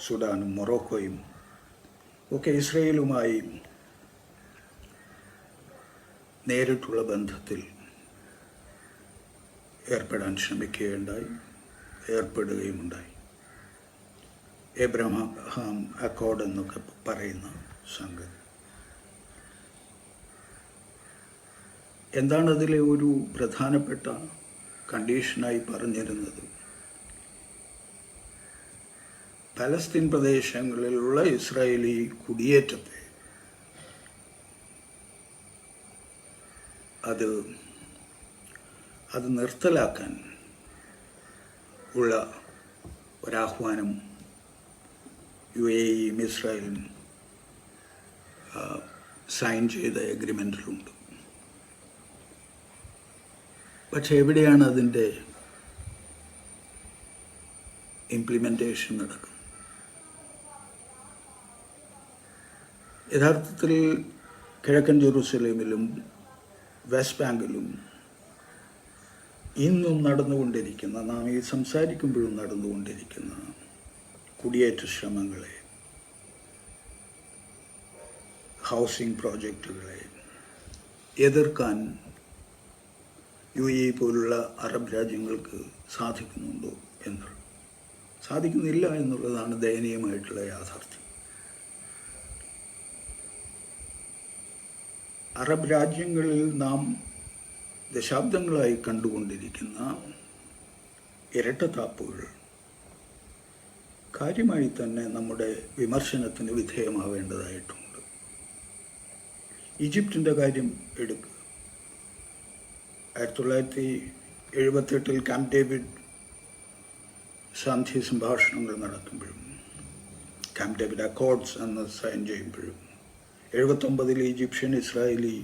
സുഡാനും മൊറോക്കോയും ഒക്കെ ഇസ്രയേലുമായി നേരിട്ടുള്ള ബന്ധത്തിൽ ഏർപ്പെടാൻ ഏർപ്പെടുകയുമുണ്ടായി. എബ്രഹാം അക്കോർഡ് എന്നൊക്കെ പറയുന്ന സംഗതി. എന്താണ് അതിലെ ഒരു പ്രധാനപ്പെട്ട കണ്ടീഷനായി പറഞ്ഞിരുന്നത്? പലസ്തീൻ പ്രദേശങ്ങളിലുള്ള ഇസ്രായേലി കുടിയേറ്റത്തെ അത് നിർത്തലാക്കാൻ ഉള്ള ഒരാഹ്വാനം UAEയും ഇസ്രായേലും സൈൻ ചെയ്ത എഗ്രിമെൻറ്റിലുണ്ട്. പക്ഷെ എവിടെയാണ് അതിൻ്റെ ഇംപ്ലിമെൻറ്റേഷൻ നടക്കുന്നത്? യഥാർത്ഥത്തിൽ കിഴക്കൻ ജെറുസലേമിലും വെസ്റ്റ് ബാങ്കിലും ഇന്നും നടന്നുകൊണ്ടിരിക്കുന്ന, നാം ഈ സംസാരിക്കുമ്പോഴും നടന്നുകൊണ്ടിരിക്കുന്ന കുടിയേറ്റ ശ്രമങ്ങളെ, ഹൗസിംഗ് പ്രോജക്റ്റുകളെ എതിർക്കാൻ UAE പോലുള്ള അറബ് രാജ്യങ്ങൾക്ക് സാധിക്കുന്നില്ല എന്നുള്ളതാണ് ദയനീയമായിട്ടുള്ള യാഥാർത്ഥ്യം. അറബ് രാജ്യങ്ങളിൽ നാം ദശാബ്ദങ്ങളായി കണ്ടുകൊണ്ടിരിക്കുന്ന ഇരട്ടത്താപ്പുകൾ കാര്യമായി തന്നെ നമ്മുടെ വിമർശനത്തിന് വിധേയമാവേണ്ടതായിട്ടുണ്ട്. ഈജിപ്തിൻ്റെ കാര്യം എടുക്കുക. 1978 ക്യാമ്പ് ഡേവിഡ് സന്ധി സംഭാഷണങ്ങൾ നടക്കുമ്പോഴും, ക്യാമ്പ് ഡേവിഡ് അക്കോർഡ്സ് എന്ന് സൈൻ ചെയ്യുമ്പോഴും, 1979 Egyptian Israeli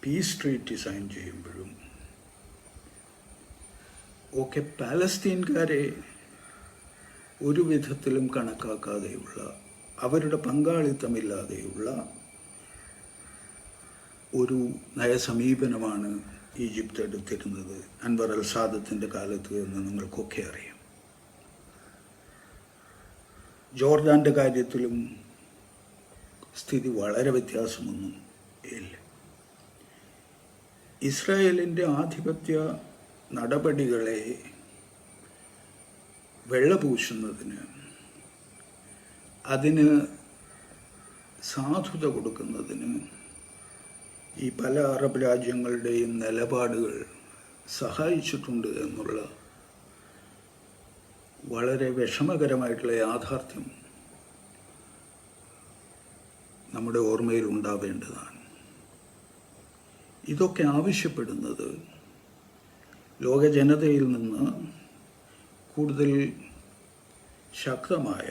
peace treaty sign ചെയ്യുമ്പോഴും ഒക്കെ പാലസ്തീൻകാരെ ഒരു വിധത്തിലും കണക്കാക്കാതെയുള്ള, അവരുടെ പങ്കാളിത്തമില്ലാതെയുള്ള ഒരു നയസമീപനമാണ് ഈജിപ്ത് എടുത്തിരുന്നത് അൻവർ അൽ സാദത്തിൻ്റെ കാലത്ത് എന്ന് നിങ്ങൾക്കൊക്കെ അറിയാം. ജോർദാൻ്റെ കാര്യത്തിലും സ്ഥിതി വളരെ വ്യത്യാസമൊന്നും ഇല്ല. ഇസ്രായേലിൻ്റെ ആധിപത്യ നടപടികളെ വെള്ളപൂശുന്നതിന്, അതിന് സാധുത കൊടുക്കുന്നതിന് ഈ പല അറബ് രാജ്യങ്ങളുടെയും നിലപാടുകൾ സഹായിച്ചിട്ടുണ്ട് എന്നുള്ള വളരെ വിഷമകരമായിട്ടുള്ള യാഥാർത്ഥ്യം നമ്മുടെ ഓർമ്മയിൽ ഉണ്ടാവേണ്ടതാണ്. ഇതൊക്കെ ആവശ്യപ്പെടുന്നത് ലോക ജനതയിൽ നിന്ന് കൂടുതൽ ശക്തമായ,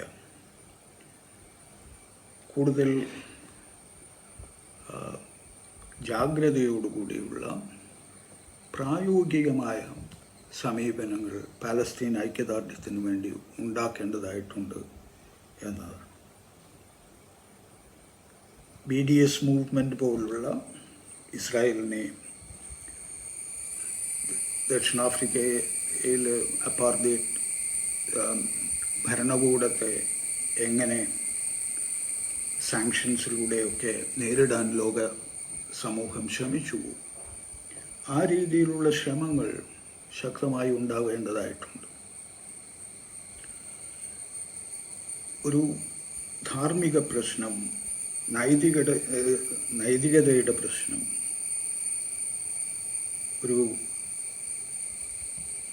കൂടുതൽ ജാഗ്രതയോടുകൂടിയുള്ള പ്രായോഗികമായ സമീപനങ്ങൾ പാലസ്തീൻ ഐക്യദാർഢ്യത്തിന് വേണ്ടി ഉണ്ടാക്കേണ്ടതായിട്ടുണ്ട് എന്നതാണ്. BDS മൂവ്മെന്റ് പോലുള്ള ഇസ്രായേലിനെ ദക്ഷിണാഫ്രിക്കയിൽ അപ്പാർത്തൈഡ് ഭരണകൂടത്തെ എങ്ങനെ സാങ്ഷൻസിലൂടെയൊക്കെ നേരിടാൻ ലോക സമൂഹം ശ്രമിച്ചു, ആ രീതിയിലുള്ള ശ്രമങ്ങൾ ശക്തമായി ഉണ്ടാവേണ്ടതായിട്ടുണ്ട്. ഒരു ധാർമ്മിക പ്രശ്നം, നൈതികതയുടെ പ്രശ്നം, ഒരു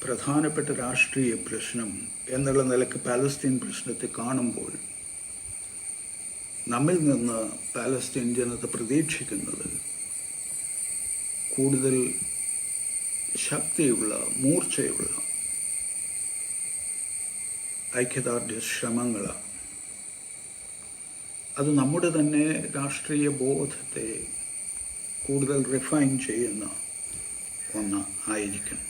പ്രധാനപ്പെട്ട രാഷ്ട്രീയ പ്രശ്നം എന്നുള്ള നിലക്ക് പാലസ്തീൻ പ്രശ്നത്തെ കാണുമ്പോൾ നമ്മിൽ നിന്ന് പാലസ്തീൻ ജനത പ്രതീക്ഷിക്കുന്നത് കൂടുതൽ ശക്തിയുള്ള, മൂർച്ചയുള്ള ഐക്യദാർഢ്യ ശ്രമങ്ങളാണ്. അത് നമ്മുടെ തന്നെ രാഷ്ട്രീയ ബോധത്തെ കൂടുതൽ റിഫൈൻ ചെയ്യുന്ന ഒന്ന് ആയിരിക്കണം.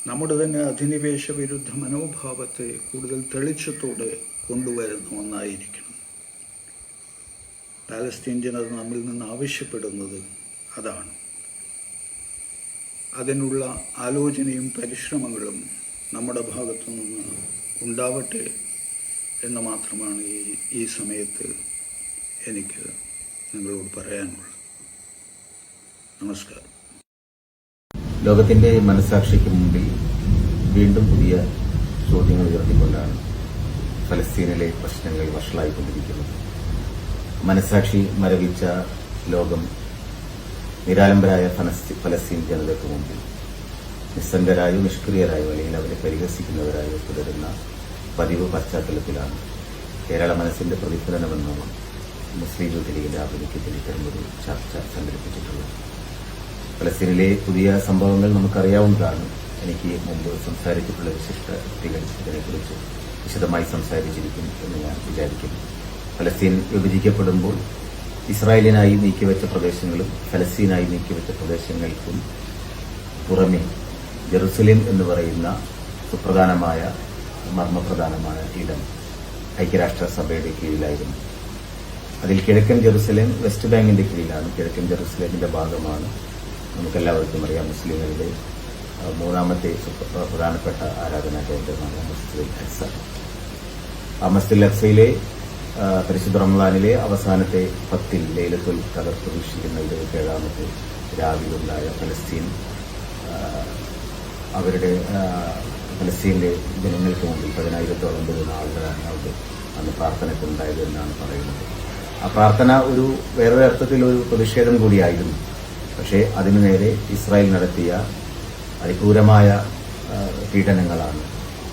നമ്മുടെ തന്നെ അധിനിവേശ വിരുദ്ധ മനോഭാവത്തെ കൂടുതൽ തെളിച്ചത്തോടെ കൊണ്ടുവരുന്ന ഒന്നായിരിക്കണം. പാലസ്തീൻ ജനത നമ്മിൽ നിന്ന് ആവശ്യപ്പെടുന്നത് അതാണ്. അതിനുള്ള ആലോചനയും പരിശ്രമങ്ങളും നമ്മുടെ ഭാഗത്തു നിന്ന് ഉണ്ടാവട്ടെ എന്ന് മാത്രമാണ് ഈ സമയത്ത് എനിക്ക് നിങ്ങളോട് പറയാനുള്ളത്. നമസ്കാരം. ലോകത്തിന്റെ മനസ്സാക്ഷിക്ക് മുമ്പിൽ വീണ്ടും പുതിയ ചോദ്യങ്ങൾ ഉയർത്തിക്കൊണ്ടാണ് ഫലസ്തീനിലെ പ്രശ്നങ്ങൾ വഷളായിക്കൊണ്ടിരിക്കുന്നത്. മനസ്സാക്ഷി മരവിച്ച ലോകം നിരാലംബരായ ഫലസ്തീൻ ജനതയ്ക്ക് മുമ്പിൽ നിസ്സംഗരായോ നിഷ്ക്രിയരായോ അല്ലെങ്കിൽ അവരെ പരിഹസിക്കുന്നവരായോ തുടരുന്ന പതിവ് പശ്ചാത്തലത്തിലാണ് കേരള മനസ്സിന്റെ പ്രതിഫലനമെന്നോണം മുസ്ലിം യൂത്ത് ലീഗിന്റെ ആഭിമുഖ്യത്തിൽ ഇത്തരമൊരു ചർച്ച സംഘടിപ്പിച്ചിട്ടുള്ളത്. ഫലസ്തീനിലെ പുതിയ സംഭവങ്ങൾ നമുക്കറിയാവുന്നതാണ്. എനിക്ക് മുമ്പ് സംസാരിച്ചിട്ടുള്ള വിശിഷ്ട വ്യക്തികൾ ഇതിനെക്കുറിച്ച് വിശദമായി സംസാരിച്ചിരിക്കും എന്ന് ഞാൻ വിചാരിക്കുന്നു. ഫലസ്തീൻ വിഭജിക്കപ്പെടുമ്പോൾ ഇസ്രായേലിനായി നീക്കിവെച്ച പ്രദേശങ്ങളും ഫലസ്തീനായി നീക്കിവെച്ച പ്രദേശങ്ങൾക്കും പുറമെ ജെറുസലേം എന്ന് പറയുന്ന സുപ്രധാനമായ മർമ്മപ്രധാനമായ ഇടം ഐക്യരാഷ്ട്രസഭയുടെ കീഴിലായിരുന്നു. അതിൽ കിഴക്കൻ ജെറുസലേം വെസ്റ്റ് ബാങ്കിന്റെ കീഴിലാണ്. കിഴക്കൻ ജെറുസലേമിന്റെ ഭാഗമാണ് നമുക്കെല്ലാവർക്കും അറിയാം മുസ്ലിങ്ങളുടെ മൂന്നാമത്തെ പ്രധാനപ്പെട്ട ആരാധനാ കേന്ദ്രമാണ് മസ്ജിദുൽ അക്സ. ആ മസ്ജിദുൽ അക്സയിലെ പരിശുദ്ധ റമളാനിലെ അവസാനത്തെ 10 ലൈലത്തുൽ ഖദർ പ്രതീക്ഷിക്കുന്ന 27ാമത്തെ രാവിലുണ്ടായ ഫലസ്തീൻ അവരുടെ ഫലസ്തീനിലെ ജനങ്ങൾക്ക് മുമ്പിൽ 10,000-ഓളം വരുന്ന ആളുകളാണ് അവിടെ അന്ന് പ്രാർത്ഥനയ്ക്കുണ്ടായത് എന്നാണ് പറയുന്നത്. ആ പ്രാർത്ഥന വേറൊരു അർത്ഥത്തിൽ ഒരു പ്രതിഷേധം കൂടിയായിരുന്നു. പക്ഷേ അതിനു നേരെ ഇസ്രായേൽ നടത്തിയ അതിക്രൂരമായ പീഡനങ്ങളാണ്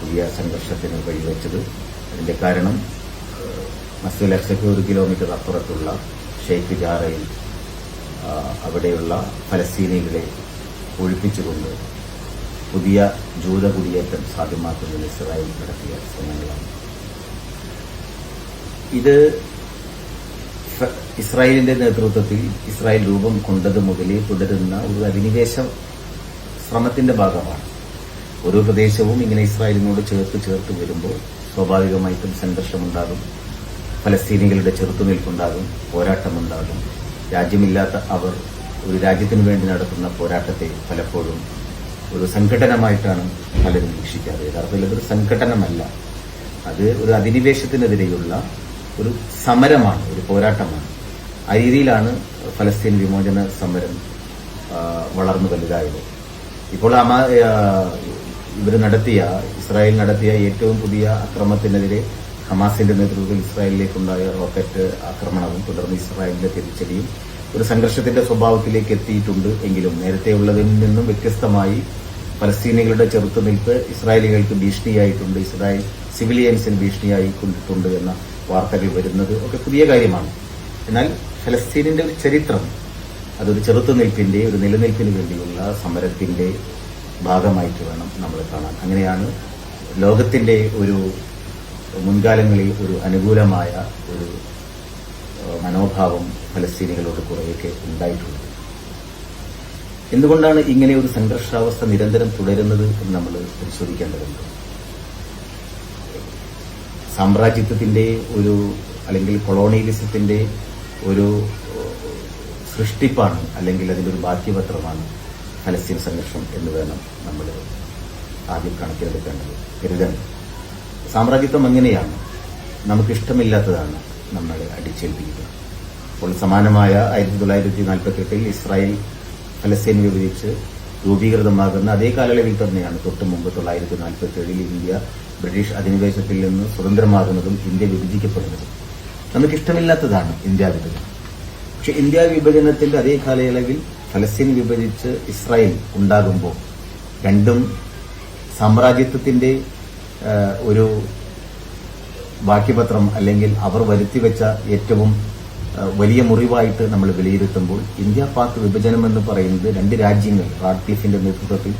പുതിയ സംഘർഷത്തിന് വഴിവെച്ചത്. അതിന്റെ കാരണം മസ്ജിദുൽ അക്സയ്ക്ക് 1 കിലോമീറ്റർ അപ്പുറത്തുള്ള ഷെയ്ഖ് ജാറയിൽ അവിടെയുള്ള ഫലസ്തീനികളെ ഒഴിപ്പിച്ചുകൊണ്ട് പുതിയ ജൂത കുടിയേറ്റം സാധ്യമാക്കുന്നതിന് ഇസ്രായേൽ നടത്തിയ ശ്രമങ്ങളാണ്. ഇത് ഇസ്രായേലിന്റെ നേതൃത്വത്തിൽ ഇസ്രായേൽ രൂപം കൊണ്ടത് മുതലേ തുടരുന്ന ഒരു അധിനിവേശ ശ്രമത്തിന്റെ ഭാഗമാണ്. ഓരോ പ്രദേശവും ഇങ്ങനെ ഇസ്രായേലിനോട് ചേർത്ത് വരുമ്പോൾ സ്വാഭാവികമായിട്ടും സംഘർഷമുണ്ടാകും, ഫലസ്തീനികളുടെ ചെറുത്തുനിൽപ്പുണ്ടാകും, പോരാട്ടമുണ്ടാകും. രാജ്യമില്ലാത്ത അവർ ഒരു രാജ്യത്തിനു വേണ്ടി നടത്തുന്ന പോരാട്ടത്തെ പലപ്പോഴും ഒരു സംഘടനമായിട്ടാണ് പലരും വീക്ഷിക്കാറ്. യഥാർത്ഥത്തിൽ അതൊരു സംഘടനമല്ല, അത് ഒരു അധിനിവേശത്തിനെതിരെയുള്ള ഒരു സമരമാണ്, ഒരു പോരാട്ടമാണ്. ആ രീതിയിലാണ് ഫലസ്തീൻ വിമോചന സമരം വളർന്നു വലുതായത്. ഇപ്പോൾ ഇസ്രായേൽ നടത്തിയ ഏറ്റവും പുതിയ അക്രമത്തിനെതിരെ ഹമാസിന്റെ നേതൃത്വത്തിൽ ഇസ്രായേലിലേക്കുണ്ടായ റോക്കറ്റ് ആക്രമണവും തുടർന്ന് ഇസ്രായേലിന്റെ തിരിച്ചടിയും ഒരു സംഘർഷത്തിന്റെ സ്വഭാവത്തിലേക്ക് എത്തിയിട്ടുണ്ട്. എങ്കിലും നേരത്തെയുള്ളതിൽ നിന്നും വ്യത്യസ്തമായി ഫലസ്തീനികളുടെ ചെറുത്തുനിൽപ്പ് ഇസ്രായേലികൾക്ക് ഭീഷണിയായിട്ടുണ്ട്, ഇസ്രായേൽ സിവിലിയൻസിന് ഭീഷണിയായിക്കൊണ്ടിട്ടുണ്ട് എന്ന വാർത്തകൾ വരുന്നത് ഒക്കെ പുതിയ കാര്യമാണ്. എന്നാൽ ഫലസ്തീനിന്റെ ഒരു ചരിത്രം അതൊരു ചെറുത്തുനിൽപ്പിന്റെ, ഒരു നിലനിൽപ്പിന് വേണ്ടിയുള്ള സമരത്തിന്റെ ഭാഗമായിട്ട് വേണം നമ്മൾ കാണാൻ. അങ്ങനെയാണ് ലോകത്തിന്റെ ഒരു മുൻകാലങ്ങളിൽ ഒരു അനുകൂലമായ ഒരു മനോഭാവം ഫലസ്തീനികളോട് കുറേയൊക്കെ ഉണ്ടായിട്ടുള്ളത്. എന്തുകൊണ്ടാണ് ഇങ്ങനെ ഒരു സംഘർഷാവസ്ഥ നിരന്തരം തുടരുന്നത് എന്ന് നമ്മൾ പരിശോധിക്കേണ്ടതുണ്ട്. സാമ്രാജ്യത്വത്തിന്റെ ഒരു അല്ലെങ്കിൽ കൊളോണിയലിസത്തിന്റെ ഒരു സൃഷ്ടിപ്പാണ്, അല്ലെങ്കിൽ അതിന്റെ ഒരു ബാക്കിപത്രമാണ് ഫലസ്തീൻ സംഘർഷം എന്ന് വേണം നമ്മൾ ആദ്യം കണക്കിലെടുക്കേണ്ടത്, കരുതേണ്ടത്. സാമ്രാജ്യത്വം അങ്ങനെയാണ്, നമുക്കിഷ്ടമില്ലാത്തതാണ് നമ്മളെ അടിച്ചേൽപ്പിക്കുന്നത്. അപ്പോൾ സമാനമായ 1948 ഇസ്രായേൽ ഫലസ്തീൻ വിഭജിച്ച് രൂപീകൃതമാകുന്ന അതേ കാലയളവിൽ തന്നെയാണ് തൊട്ടു മുമ്പ് 1947 ഇന്ത്യ ബ്രിട്ടീഷ് അധിനിവേശത്തിൽ നിന്ന് സ്വതന്ത്രമാകുന്നതും ഇന്ത്യ വിഭജിക്കപ്പെടുന്നതും. നമുക്കിഷ്ടമില്ലാത്തതാണ് ഇന്ത്യ വിഭജനം. പക്ഷെ ഇന്ത്യ വിഭജനത്തിന്റെ അതേ കാലയളവിൽ ഫലസ്തീൻ വിഭജിച്ച് ഇസ്രായേൽ ഉണ്ടാകുമ്പോൾ രണ്ടും സാമ്രാജ്യത്വത്തിന്റെ ഒരു ബാക്കിപത്രം അല്ലെങ്കിൽ അവർ വരുത്തിവെച്ച ഏറ്റവും വലിയ മുറിവായിട്ട് നമ്മൾ വിലയിരുത്തുമ്പോൾ ഇന്ത്യ പാക് വിഭജനം എന്ന് പറയുന്നത് രണ്ട് രാജ്യങ്ങൾ റാഡ്ക്ലിഫിന്റെ നേതൃത്വത്തിൽ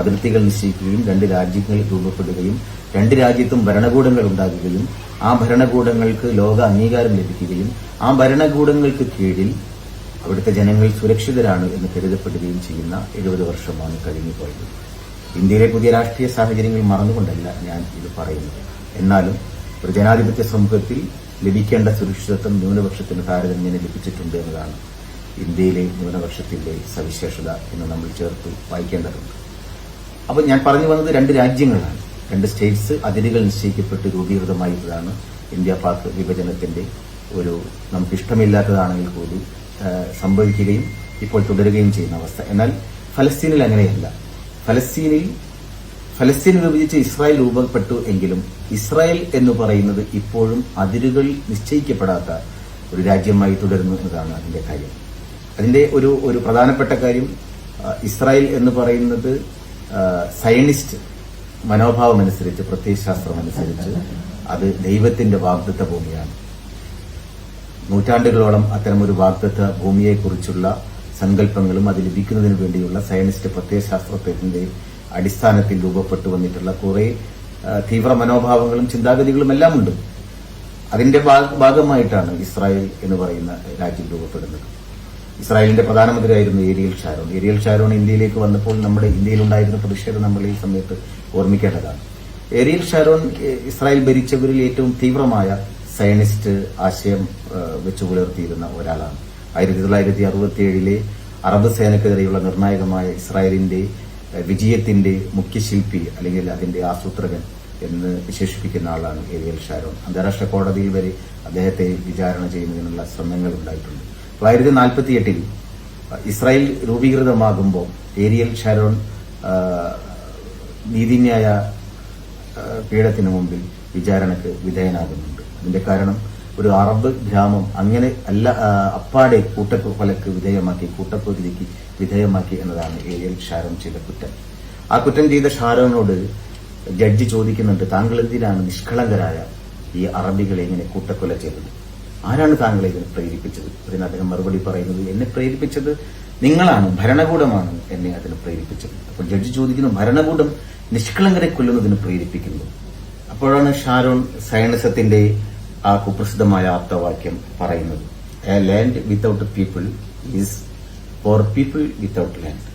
അതിർത്തികൾ നിശ്ചയിക്കുകയും രണ്ട് രാജ്യങ്ങൾ രൂപപ്പെടുകയും രണ്ട് രാജ്യത്തും ഭരണകൂടങ്ങൾ ഉണ്ടാകുകയും ആ ഭരണകൂടങ്ങൾക്ക് ലോക അംഗീകാരം ലഭിക്കുകയും ആ ഭരണകൂടങ്ങൾക്ക് കീഴിൽ അവിടുത്തെ ജനങ്ങൾ സുരക്ഷിതരാണ് എന്ന് കരുതപ്പെടുകയും ചെയ്യുന്ന 70 വർഷമാണ് കഴിഞ്ഞുപോയത്. ഇന്ത്യയിലെ പുതിയ രാഷ്ട്രീയ സാഹചര്യങ്ങൾ മറന്നുകൊണ്ടല്ല ഞാൻ ഇത് പറയുന്നത്. എന്നാലും ഒരു ജനാധിപത്യ സമൂഹത്തിൽ ലഭിക്കേണ്ട സുരക്ഷിതത്വം ന്യൂനപക്ഷത്തിന് താരതമ്യേന ലഭിച്ചിട്ടുണ്ട് എന്നതാണ് ഇന്ത്യയിലെ ന്യൂനപക്ഷത്തിന്റെ സവിശേഷത എന്ന് നമ്മൾ ചേർത്ത് വായിക്കേണ്ടതുണ്ട്. അപ്പോൾ ഞാൻ പറഞ്ഞു വന്നത് രണ്ട് രാജ്യങ്ങളാണ്, രണ്ട് സ്റ്റേറ്റ്സ്, അതിരുകൾ നിശ്ചയിക്കപ്പെട്ട് രൂപീകൃതമായതാണ് ഇന്ത്യ പാക് വിഭജനത്തിന്റെ ഒരു നമുക്കിഷ്ടമില്ലാത്തതാണെങ്കിൽ കൂടി സംഭവിക്കുകയും ഇപ്പോൾ തുടരുകയും ചെയ്യുന്ന അവസ്ഥ. എന്നാൽ ഫലസ്തീനിൽ അങ്ങനെയല്ല. ഫലസ്തീൻ വിഭജിച്ച് ഇസ്രായേൽ രൂപപ്പെട്ടു എങ്കിലും ഇസ്രായേൽ എന്ന് പറയുന്നത് ഇപ്പോഴും അതിരുകൾ നിശ്ചയിക്കപ്പെടാത്ത ഒരു രാജ്യമായി തുടരുന്നു എന്നതാണ് അതിന്റെ കാര്യം. അതിന്റെ ഒരു പ്രധാനപ്പെട്ട കാര്യം, ഇസ്രായേൽ എന്ന് പറയുന്നത് സയനിസ്റ്റ് മനോഭാവമനുസരിച്ച്, പ്രത്യയശാസ്ത്രമനുസരിച്ച് അത് ദൈവത്തിന്റെ വാഗ്ദത്ത ഭൂമിയാണ്. നൂറ്റാണ്ടുകളോളം അത്തരമൊരു വാഗ്ദത്ത ഭൂമിയെക്കുറിച്ചുള്ള സങ്കല്പങ്ങളും അത് ലഭിക്കുന്നതിന് വേണ്ടിയുള്ള സയനിസ്റ്റ് പ്രത്യയശാസ്ത്രത്തിന്റെ അടിസ്ഥാനത്തിൽ രൂപപ്പെട്ടു വന്നിട്ടുള്ള കുറെ തീവ്ര മനോഭാവങ്ങളും ചിന്താഗതികളും എല്ലാം ഉണ്ട്. അതിന്റെ ഭാഗമായിട്ടാണ് ഇസ്രായേൽ എന്ന് പറയുന്ന രാജ്യം രൂപപ്പെടുന്നത്. ഇസ്രായേലിന്റെ പ്രധാനമന്ത്രിയായിരുന്നു ഏരിയൽ ഷാരോൺ ഇന്ത്യയിലേക്ക് വന്നപ്പോൾ നമ്മുടെ ഇന്ത്യയിലുണ്ടായിരുന്ന പ്രതിഷേധം നമ്മൾ ഈ സമയത്ത് ഓർമ്മിക്കേണ്ടതാണ്. ഏരിയൽ ഷാരോൺ ഇസ്രായേൽ ഭരിച്ചവരിൽ ഏറ്റവും തീവ്രമായ സയനിസ്റ്റ് ആശയം വെച്ചു പുലർത്തിയിരുന്ന ഒരാളാണ്. 1967 അറബ് സേനക്കെതിരെയുള്ള നിർണായകമായ ഇസ്രായേലിന്റെ വിജയത്തിന്റെ മുഖ്യശില്പി അല്ലെങ്കിൽ അതിന്റെ ആസൂത്രകൻ എന്ന് വിശേഷിപ്പിക്കുന്ന ആളാണ് ഏരിയൽ ഷാരോൺ. അന്താരാഷ്ട്ര കോടതിയിൽ വരെ അദ്ദേഹത്തെ വിചാരണ ചെയ്യുന്നതിനുള്ള ശ്രമങ്ങൾ ഉണ്ടായിട്ടുണ്ട്. 1948 ഇസ്രായേൽ രൂപീകൃതമാകുമ്പോൾ ഏരിയൽ ഷാരോൺ നീതിന്യായ പീഠത്തിന് മുമ്പിൽ വിചാരണക്ക് വിധേയനാകുന്നുണ്ട്. അതിന്റെ കാരണം ഒരു അറബ് ഗ്രാമം അങ്ങനെ അല്ല അപ്പാടെ കൂട്ടക്കൊലക്ക് വിധേയമാക്കി, കൂട്ടക്കൊലയ്ക്ക് വിധേയമാക്കി എന്നതാണ് ഏരിയൽ ഷാരോൺ ചെയ്ത കുറ്റം. ആ കുറ്റം ചെയ്ത ഷാരോണിനോട് ജഡ്ജി ചോദിക്കുന്നുണ്ട്, താങ്കൾ എന്തിനാണ് നിഷ്കളങ്കരായ ഈ അറബികളെ ഇങ്ങനെ കൂട്ടക്കൊല ചെയ്തത്? ആരാണ് താങ്കളെ ഇതിനെ പ്രേരിപ്പിച്ചത്? അതിന് അദ്ദേഹം മറുപടി പറയുന്നത്, എന്നെ പ്രേരിപ്പിച്ചത് നിങ്ങളാണ്, ഭരണകൂടമാണ് എന്നെ അതിന് പ്രേരിപ്പിച്ചത്. അപ്പോൾ ജഡ്ജി ചോദിക്കുന്നു, ഭരണകൂടം നിഷ്കളങ്കരെ കൊല്ലുന്നതിന് പ്രേരിപ്പിക്കുന്നു. അപ്പോഴാണ് ഷാരോൺ സയനിസത്തിന്റെ ആ കുപ്രസിദ്ധമായ ആപ്തവാക്യം പറയുന്നത്, a land without people is for people without land.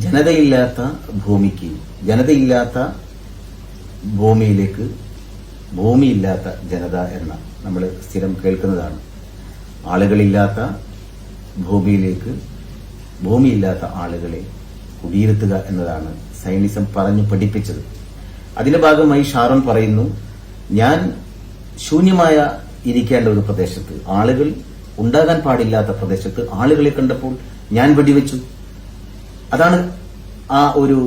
ജനതയില്ലാത്ത ഭൂമിക്ക്, ജനതയില്ലാത്ത ഭൂമിയിലേക്ക് ഭൂമിയില്ലാത്ത ജനത എന്ന നമ്മൾ സ്ഥിരം കേൾക്കുന്നതാണ്. ആളുകളില്ലാത്ത ഭൂമിയിലേക്ക് ഭൂമിയില്ലാത്ത ആളുകളെ കുടിയിരുത്തുക എന്നതാണ് സൈനിസം പറഞ്ഞു പഠിപ്പിച്ചത്. അതിന്റെ ഭാഗമായി ഷാരോൺ പറയുന്നു, ഞാൻ ശൂന്യമായ ഇരിക്കേണ്ട ഒരു പ്രദേശത്ത്, ആളുകൾ ഉണ്ടാകാൻ പാടില്ലാത്ത പ്രദേശത്ത് ആളുകളെ കണ്ടപ്പോൾ ഞാൻ വെടിവെച്ചു. അതാണ് ആ ഒരു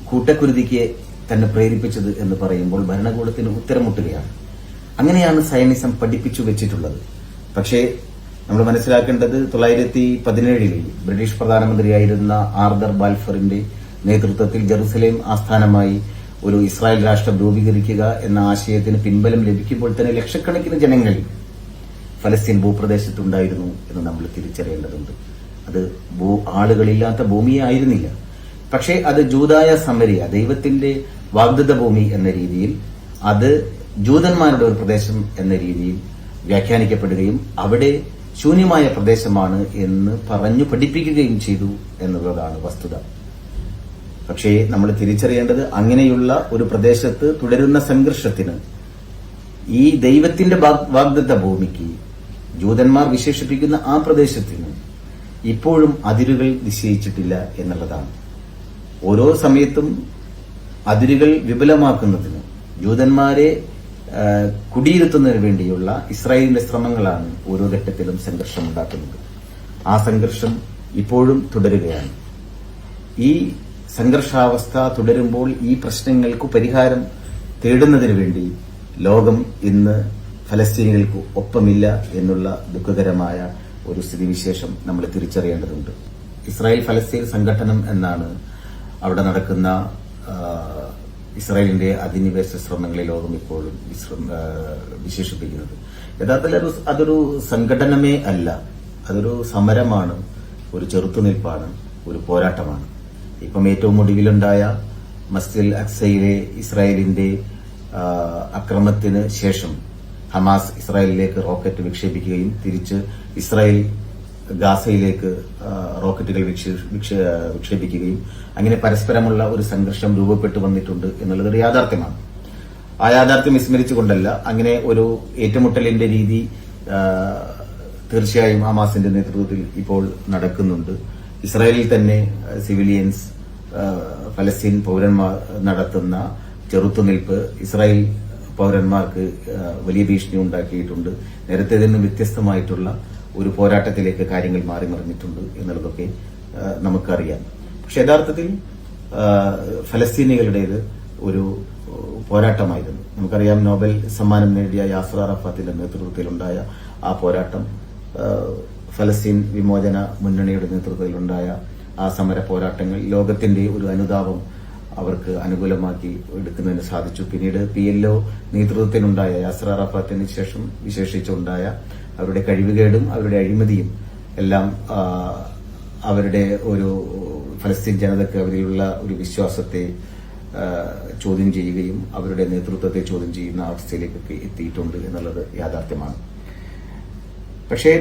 കൂട്ടക്കുരുതിക്ക് തന്നെ പ്രേരിപ്പിച്ചത് എന്ന് പറയുമ്പോൾ ഭരണകൂടത്തിന് ഉത്തരം മുട്ടുകയാണ്. അങ്ങനെയാണ് സയനിസം പഠിപ്പിച്ചു വെച്ചിട്ടുള്ളത്. പക്ഷേ നമ്മൾ മനസ്സിലാക്കേണ്ടത് 1917 ബ്രിട്ടീഷ് പ്രധാനമന്ത്രിയായിരുന്ന ആർതർ ബാൽഫറിന്റെ നേതൃത്വത്തിൽ ജെറുസലേം ആസ്ഥാനമായി ഒരു ഇസ്രായേൽ രാഷ്ട്രം രൂപീകരിക്കുക എന്ന ആശയത്തിന് പിൻബലം ലഭിക്കുമ്പോൾ തന്നെ ലക്ഷക്കണക്കിന് ജനങ്ങൾ ഫലസ്തീൻ ഭൂപ്രദേശത്തുണ്ടായിരുന്നു എന്ന് നമ്മൾ തിരിച്ചറിയേണ്ടതുണ്ട്. അത് ആളുകളില്ലാത്ത ഭൂമിയെ ആയിരുന്നില്ല. പക്ഷേ അത് ജൂദായ സമരിയ, ദൈവത്തിന്റെ വാഗ്ദത്ത ഭൂമി എന്ന രീതിയിൽ, അത് ജൂതന്മാരുടെ ഒരു പ്രദേശം എന്ന രീതിയിൽ വ്യാഖ്യാനിക്കപ്പെടുകയും അവിടെ ശൂന്യമായ പ്രദേശമാണ് എന്ന് പറഞ്ഞു പഠിപ്പിക്കുകയും ചെയ്തു എന്നുള്ളതാണ് വസ്തുത. പക്ഷേ നമ്മൾ തിരിച്ചറിയേണ്ടത് അങ്ങനെയുള്ള ഒരു പ്രദേശത്ത് തുടരുന്ന സംഘർഷത്തിന് ഈ ദൈവത്തിന്റെ വാഗ്ദത്ത ഭൂമിക്ക് ജൂതന്മാർ വിശേഷിപ്പിക്കുന്ന ആ പ്രദേശത്തിന് ഇപ്പോഴും അതിരുകൾ നിശ്ചയിച്ചിട്ടില്ല എന്നുള്ളതാണ്. ഓരോ സമയത്തും അതിരുകൾ വിപുലമാക്കുന്നതിന് ജൂതന്മാരെ കുടിയിരുത്തുന്നതിന് വേണ്ടിയുള്ള ഇസ്രായേലിന്റെ ശ്രമങ്ങളാണ് ഓരോ ഘട്ടത്തിലും സംഘർഷമുണ്ടാക്കുന്നത്. ആ സംഘർഷം ഇപ്പോഴും തുടരുകയാണ്. ഈ സംഘർഷാവസ്ഥ തുടരുമ്പോൾ ഈ പ്രശ്നങ്ങൾക്ക് പരിഹാരം തേടുന്നതിന് വേണ്ടി ലോകം ഇന്ന് ഫലസ്തീനികൾക്ക് ഒപ്പമില്ല എന്നുള്ള ദുഃഖകരമായ ഒരു സ്ഥിതിവിശേഷം നമ്മൾ തിരിച്ചറിയേണ്ടതുണ്ട്. ഇസ്രായേൽ ഫലസ്തീൻ സംഘടനം എന്നാണ് അവിടെ നടക്കുന്ന ഇസ്രായേലിന്റെ അധിനിവേശ ശ്രമങ്ങളെ ലോകം ഇപ്പോഴും വിശേഷിപ്പിക്കുന്നത്. യഥാർത്ഥത്തിൽ അതൊരു സംഘടനമേ അല്ല, അതൊരു സമരമാണ്, ഒരു ചെറുത്തുനിൽപ്പാണ്, ഒരു പോരാട്ടമാണ്. ഇപ്പം ഏറ്റവും ഒടുവിലുണ്ടായ മസ്ജിദുൽ അക്സയിലെ ഇസ്രായേലിന്റെ അക്രമത്തിന് ശേഷം ഹമാസ് ഇസ്രായേലിലേക്ക് റോക്കറ്റ് വിക്ഷേപിക്കുകയും തിരിച്ച് ഇസ്രായേൽ ഗാസയിലേക്ക് റോക്കറ്റുകൾ വിക്ഷേപിക്കുകയും അങ്ങനെ പരസ്പരമുള്ള ഒരു സംഘർഷം രൂപപ്പെട്ടു വന്നിട്ടുണ്ട് എന്നുള്ളതൊരു യാഥാർത്ഥ്യമാണ്. ആ യാഥാർത്ഥ്യം വിസ്മരിച്ചുകൊണ്ടല്ല അങ്ങനെ ഒരു ഏറ്റുമുട്ടലിന്റെ രീതി തീർച്ചയായും ഹമാസിന്റെ നേതൃത്വത്തിൽ ഇപ്പോൾ നടക്കുന്നുണ്ട്. ഇസ്രായേലിൽ തന്നെ സിവിലിയൻസ് ഫലസ്തീൻ പൌരന്മാർ നടത്തുന്ന ചെറുത്തുനിൽപ്പ് ഇസ്രായേൽ പൌരന്മാർക്ക് വലിയ ഭീഷണി ഉണ്ടാക്കിയിട്ടുണ്ട്. നേരത്തെ നിന്ന് വ്യത്യസ്തമായിട്ടുള്ള ഒരു പോരാട്ടത്തിലേക്ക് കാര്യങ്ങൾ മാറി മറിഞ്ഞിട്ടുണ്ട് എന്നുള്ളതൊക്കെ നമുക്കറിയാം. പക്ഷെ യഥാർത്ഥത്തിൽ ഫലസ്തീനികളുടേത് ഒരു പോരാട്ടമായിരുന്നു. നമുക്കറിയാം, നോബൽ സമ്മാനം നേടിയ യാസർ അറഫാത്തിന്റെ നേതൃത്വത്തിലുണ്ടായ ആ പോരാട്ടം, ഫലസ്തീൻ വിമോചന മുന്നണിയുടെ നേതൃത്വത്തിലുണ്ടായ ആ സമര പോരാട്ടങ്ങൾ ലോകത്തിന്റെ ഒരു അനുതാപം അവർക്ക് അനുകൂലമാക്കി എടുക്കുന്നതിന് സാധിച്ചു. പിന്നീട് PLO നേതൃത്വത്തിനുണ്ടായ യാസർ അറഫാത്തിന് ശേഷം വിശേഷിച്ചുണ്ടായ അവരുടെ കഴിവുകേടും അവരുടെ അഴിമതിയും എല്ലാം അവരുടെ ഒരു ഫലസ്തീൻ ജനതയ്ക്ക് അവരിലുള്ള ഒരു വിശ്വാസത്തെ ചോദ്യം ചെയ്യുകയും അവരുടെ നേതൃത്വത്തെ ചോദ്യം ചെയ്യുന്ന അവസ്ഥയിലേക്കൊക്കെ എത്തിയിട്ടുണ്ട് എന്നുള്ളത് യാഥാർത്ഥ്യമാണ്. പക്ഷേ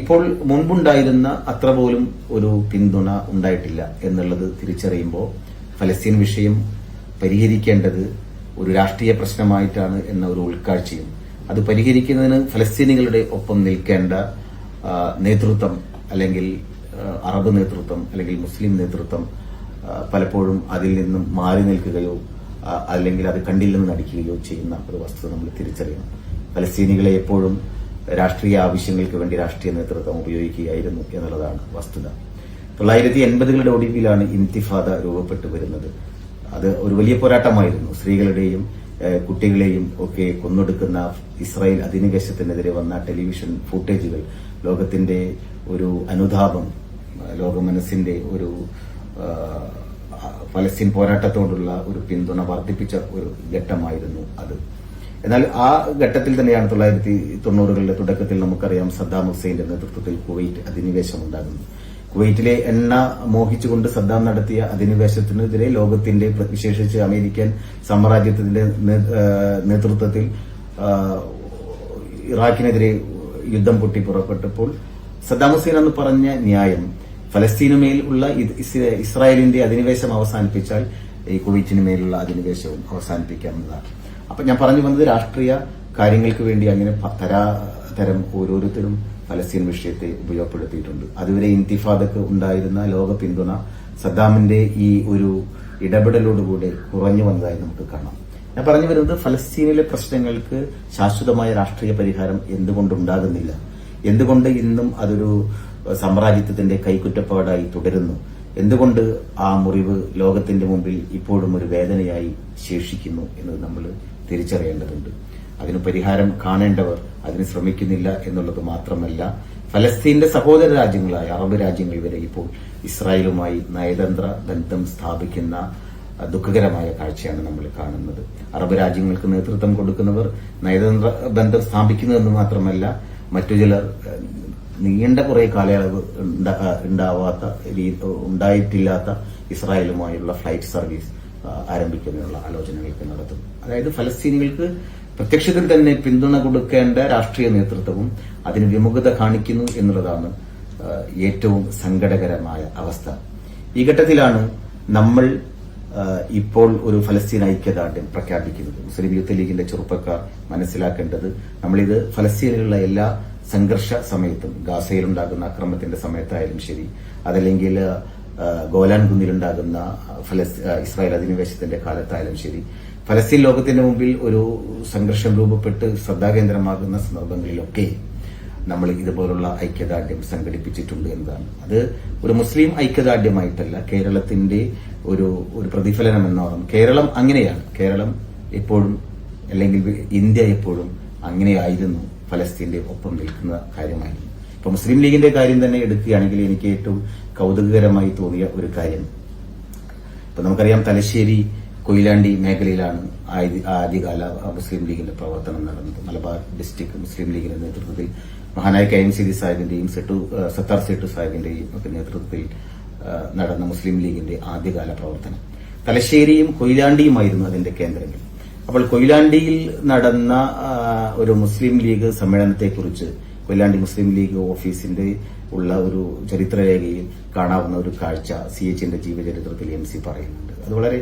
ഇപ്പോൾ മുൻപുണ്ടായിരുന്ന അത്ര പോലും ഒരു പിന്തുണ ഉണ്ടായിട്ടില്ല എന്നുള്ളത് തിരിച്ചറിയുമ്പോൾ ഫലസ്തീൻ വിഷയം പരിഹരിക്കേണ്ടത് ഒരു രാഷ്ട്രീയ പ്രശ്നമായിട്ടാണ് എന്ന ഒരു ഉൾക്കാഴ്ചയും അത് പരിഹരിക്കുന്നതിന് ഫലസ്തീനികളുടെ ഒപ്പം നിൽക്കേണ്ട നേതൃത്വം അല്ലെങ്കിൽ അറബ് നേതൃത്വം അല്ലെങ്കിൽ മുസ്ലിം നേതൃത്വം പലപ്പോഴും അതിൽ നിന്നും മാറി നിൽക്കുകയോ അല്ലെങ്കിൽ അത് കണ്ടില്ലെന്ന് നടിക്കുകയോ ചെയ്യുന്ന ഒരു വസ്തുത നമ്മൾ തിരിച്ചറിയണം. ഫലസ്തീനികളെ എപ്പോഴും രാഷ്ട്രീയ ആവശ്യങ്ങൾക്ക് വേണ്ടി രാഷ്ട്രീയ നേതൃത്വം ഉപയോഗിക്കുകയായിരുന്നു എന്നുള്ളതാണ് വസ്തുത. 1980കളുടെ ഒടുവിലാണ് ഇൻതിഫാദ രൂപപ്പെട്ടു വരുന്നത്. അത് ഒരു വലിയ പോരാട്ടമായിരുന്നു. സ്ത്രീകളുടെയും കുട്ടികളെയും ഒക്കെ കൊന്നൊടുക്കുന്ന ഇസ്രായേൽ അധിനിവേശത്തിനെതിരെ വന്ന ടെലിവിഷൻ ഫുട്ടേജുകൾ ലോകത്തിന്റെ ഒരു അനുതാപം, ലോകമനസ്സിന്റെ ഒരു ഫലസ്തീൻ പോരാട്ടത്തോടുള്ള ഒരു പിന്തുണ വർദ്ധിപ്പിച്ച ഒരു ഘട്ടമായിരുന്നു അത്. എന്നാൽ ആ ഘട്ടത്തിൽ തന്നെയാണ് 1990കളുടെ തുടക്കത്തിൽ നമുക്കറിയാം സദ്ദാം ഹുസൈന്റെ നേതൃത്വത്തിൽ കുവൈറ്റ് അധിനിവേശം ഉണ്ടാകുന്നത്. കുവൈറ്റിലെ എണ്ണ മോഹിച്ചുകൊണ്ട് സദ്ദാം നടത്തിയ അധിനിവേശത്തിനെതിരെ ലോകത്തിന്റെ വിശേഷിച്ച് അമേരിക്കൻ സാമ്രാജ്യത്തിന്റെ നേതൃത്വത്തിൽ ഇറാഖിനെതിരെ യുദ്ധം പൊട്ടി പുറപ്പെട്ടപ്പോൾ സദ്ദാം ഹുസൈൻ എന്ന് പറഞ്ഞ ന്യായം ഫലസ്തീനുമേൽ ഉള്ള ഇസ്രായേലിന്റെ അധിനിവേശം അവസാനിപ്പിച്ചാൽ ഈ കുവൈറ്റിന് മേലുള്ള അധിനിവേശവും അവസാനിപ്പിക്കാമെന്നതാണ്. അപ്പൊ ഞാൻ പറഞ്ഞു വന്നത് രാഷ്ട്രീയ കാര്യങ്ങൾക്ക് വേണ്ടി അങ്ങനെ തരം ഓരോരുത്തരും ഫലസ്തീൻ വിഷയത്തെ ഉപയോഗപ്പെടുത്തിയിട്ടുണ്ട്. അതുവരെ ഇൻതിഫാദക്ക് ഉണ്ടായിരുന്ന ലോക പിന്തുണ സദ്ദാമിന്റെ ഈ ഒരു ഇടപെടലോടുകൂടെ കുറഞ്ഞു വന്നതായി നമുക്ക് കാണാം. ഞാൻ പറഞ്ഞു വരുന്നത് ഫലസ്തീനിലെ പ്രശ്നങ്ങൾക്ക് ശാശ്വതമായ രാഷ്ട്രീയ പരിഹാരം എന്തുകൊണ്ടുണ്ടാകുന്നില്ല, എന്തുകൊണ്ട് ഇന്നും അതൊരു സാമ്രാജ്യത്വത്തിന്റെ കൈക്കുറ്റപ്പാടായി തുടരുന്നു, എന്തുകൊണ്ട് ആ മുറിവ് ലോകത്തിന്റെ മുമ്പിൽ ഇപ്പോഴും ഒരു വേദനയായി ശേഷിക്കുന്നു എന്നത് നമ്മൾ തിരിച്ചറിയേണ്ടതുണ്ട്. അതിന് പരിഹാരം കാണേണ്ടവർ അതിന് ശ്രമിക്കുന്നില്ല എന്നുള്ളത് മാത്രമല്ല, ഫലസ്തീന്റെ സഹോദര രാജ്യങ്ങളായ അറബ് രാജ്യങ്ങൾ വരെ ഇപ്പോൾ ഇസ്രായേലുമായി നയതന്ത്ര ബന്ധം സ്ഥാപിക്കുന്ന ദുഃഖകരമായ കാഴ്ചയാണ് നമ്മൾ കാണുന്നത്. അറബ് രാജ്യങ്ങൾക്ക് നേതൃത്വം കൊടുക്കുന്നവർ നയതന്ത്ര ബന്ധം സ്ഥാപിക്കുന്നതെന്ന് മാത്രമല്ല, മറ്റു ചിലർ നീണ്ട കുറെ കാലയളവ് ഉണ്ടായിട്ടില്ലാത്ത ഇസ്രായേലുമായുള്ള ഫ്ലൈറ്റ് സർവീസ് ആരംഭിക്കുന്നതിനുള്ള ആലോചനകൾക്ക് നടത്തും. അതായത് ഫലസ്തീനികൾക്ക് പ്രത്യക്ഷത്തിൽ തന്നെ പിന്തുണ കൊടുക്കേണ്ട രാഷ്ട്രീയ നേതൃത്വവും അതിന് വിമുഖത കാണിക്കുന്നു എന്നുള്ളതാണ് ഏറ്റവും സങ്കടകരമായ അവസ്ഥ. ഈ ഘട്ടത്തിലാണ് നമ്മൾ ഇപ്പോൾ ഒരു ഫലസ്തീൻ ഐക്യദാർഢ്യം പ്രഖ്യാപിക്കുന്നത്. മുസ്ലിം യൂത്ത് ലീഗിന്റെ ചെറുപ്പക്കാർ മനസ്സിലാക്കേണ്ടത്, നമ്മളിത് ഫലസ്തീനിലുള്ള എല്ലാ സംഘർഷ സമയത്തും, ഗാസയിലുണ്ടാകുന്ന അക്രമത്തിന്റെ സമയത്തായാലും ശരി, അതല്ലെങ്കിൽ ഗോലാൻ കുന്നിലുണ്ടാകുന്ന ഇസ്രായേൽ അധിനിവേശത്തിന്റെ കാലത്തായാലും ശരി, ഫലസ്തീൻ ലോകത്തിന്റെ മുമ്പിൽ ഒരു സംഘർഷം രൂപപ്പെട്ട് ശ്രദ്ധാകേന്ദ്രമാകുന്ന സന്ദർഭങ്ങളിലൊക്കെ നമ്മൾ ഇതുപോലുള്ള ഐക്യദാർഢ്യം സംഘടിപ്പിച്ചിട്ടുണ്ട് എന്നതാണ്. അത് ഒരു മുസ്ലിം ഐക്യദാർഢ്യമായിട്ടല്ല, കേരളത്തിന്റെ ഒരു പ്രതിഫലനം എന്നോണം. കേരളം അങ്ങനെയാണ്. കേരളം എപ്പോഴും, അല്ലെങ്കിൽ ഇന്ത്യ എപ്പോഴും അങ്ങനെയായിരുന്നു, ഫലസ്തീന്റെ ഒപ്പം നിൽക്കുന്ന കാര്യമായിരുന്നു. ഇപ്പൊ മുസ്ലിം ലീഗിന്റെ കാര്യം തന്നെ എടുക്കുകയാണെങ്കിൽ എനിക്ക് ഏറ്റവും കൗതുകകരമായി തോന്നിയ ഒരു കാര്യം, ഇപ്പൊ നമുക്കറിയാം തലശ്ശേരി കൊയിലാണ്ടി മേഖലയിലാണ് ആദ്യകാല മുസ്ലിം ലീഗിന്റെ പ്രവർത്തനം നടന്നത്. മലബാർ ഡിസ്ട്രിക്ട് മുസ്ലിം ലീഗിന്റെ നേതൃത്വത്തിൽ മഹാനായ KM സിദി സാഹിബിന്റെയും സത്താർ സേട്ടു സാഹിബിന്റെയും ഒക്കെ നേതൃത്വത്തിൽ നടന്ന മുസ്ലിം ലീഗിന്റെ ആദ്യകാല പ്രവർത്തനം. തലശ്ശേരിയും കൊയിലാണ്ടിയുമായിരുന്നു അതിന്റെ കേന്ദ്രങ്ങൾ. അപ്പോൾ കൊയിലാണ്ടിയിൽ നടന്ന ഒരു മുസ്ലിം ലീഗ് സമ്മേളനത്തെക്കുറിച്ച് കൊയിലാണ്ടി മുസ്ലിം ലീഗ് ഓഫീസിന്റെ ഉള്ള ഒരു ചരിത്രരേഖയിൽ കാണാവുന്ന ഒരു കാഴ്ച CHന്റെ ജീവചരിത്രത്തിൽ MC പറയുന്നുണ്ട്. അത് വളരെ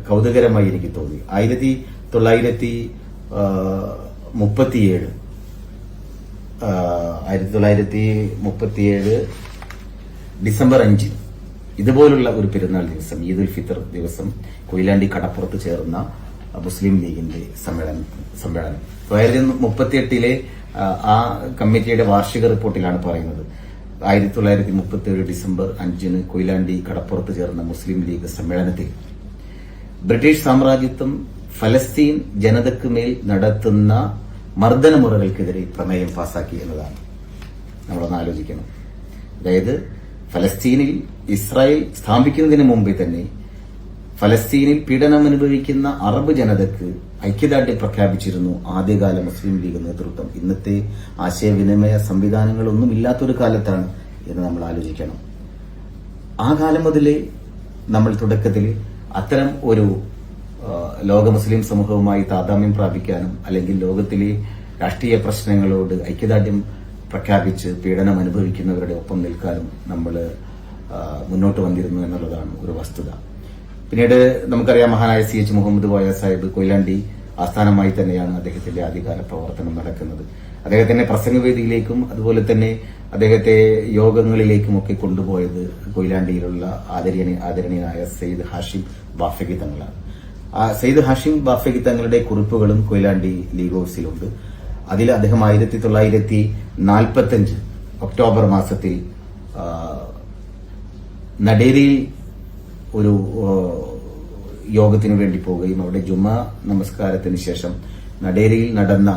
കൗതുകരമായി എനിക്ക് തോന്നി. 1937 ഡിസംബർ 5 ഇതുപോലുള്ള ഒരു പെരുന്നാൾ ദിവസം, ഈദുൽ ഫിത്തർ ദിവസം, കൊയിലാണ്ടി കടപ്പുറത്ത് ചേർന്ന മുസ്ലിം ലീഗിന്റെ സമ്മേളനം 1938 ആ കമ്മിറ്റിയുടെ വാർഷിക റിപ്പോർട്ടിലാണ് പറയുന്നത്, 1937 ഡിസംബർ 5 കൊയിലാണ്ടി കടപ്പുറത്ത് ചേർന്ന മുസ്ലിം ലീഗ് സമ്മേളനത്തിൽ ബ്രിട്ടീഷ് സാമ്രാജ്യത്വം ഫലസ്തീൻ ജനതയ്ക്ക് മേൽ നടത്തുന്ന മർദ്ദനമുറകൾക്കെതിരെ പ്രമേയം പാസാക്കി എന്നതാണ്. നമ്മളൊന്ന് ആലോചിക്കണം. അതായത് ഫലസ്തീനിൽ ഇസ്രായേൽ സ്ഥാപിക്കുന്നതിന് മുമ്പേ തന്നെ ഫലസ്തീനിൽ പീഡനം അനുഭവിക്കുന്ന അറബ് ജനതയ്ക്ക് ഐക്യദാർഢ്യം പ്രഖ്യാപിച്ചിരുന്നു ആദ്യകാല മുസ്ലിം ലീഗ് നേതൃത്വം. ഇന്നത്തെ ആശയവിനിമയ സംവിധാനങ്ങളൊന്നും ഇല്ലാത്തൊരു കാലത്താണ് എന്ന് നമ്മൾ ആലോചിക്കണം. ആ കാലം മുതലേ നമ്മൾ തുടക്കത്തിൽ അത്തരം ഒരു ലോക മുസ്ലിം സമൂഹവുമായി താദാമ്യം പ്രാപിക്കാനും, അല്ലെങ്കിൽ ലോകത്തിലെ രാഷ്ട്രീയ പ്രശ്നങ്ങളോട് ഐക്യദാർഢ്യം പ്രഖ്യാപിച്ച് പീഡനം അനുഭവിക്കുന്നവരുടെ ഒപ്പം നിൽക്കാനും നമ്മൾ മുന്നോട്ട് വന്നിരുന്നു എന്നുള്ളതാണ് ഒരു വസ്തുത. പിന്നീട് നമുക്കറിയാം, മഹാനായ CH മുഹമ്മദ് കോയ സാഹിബ് കൊയിലാണ്ടി ആസ്ഥാനമായി തന്നെയാണ് അദ്ദേഹത്തിന്റെ ആദ്യകാല പ്രവർത്തനം നടക്കുന്നത്. അദ്ദേഹത്തിന്റെ പ്രസംഗവേദിയിലേക്കും അതുപോലെ തന്നെ അദ്ദേഹത്തെ യോഗങ്ങളിലേക്കുമൊക്കെ കൊണ്ടുപോയത് കൊയിലാണ്ടിയിലുള്ള ആദരണീയനായ സയ്യിദ് ഹാഷിം ബാഫഖി തങ്ങളാണ്. സയ്യിദ് ഹാഷിം ബാഫഖി തങ്ങളുടെ കുറിപ്പുകളും കൊയിലാണ്ടി ലീഗ് ഓഫീസിലുണ്ട്. അതിൽ അദ്ദേഹം 1945 ഒക്ടോബർ മാസത്തിൽ നടേരിയിൽ ഒരു യോഗത്തിനു വേണ്ടി പോവുകയും അവിടെ ജുമാ നമസ്കാരത്തിന് ശേഷം നടേരിയിൽ നടന്ന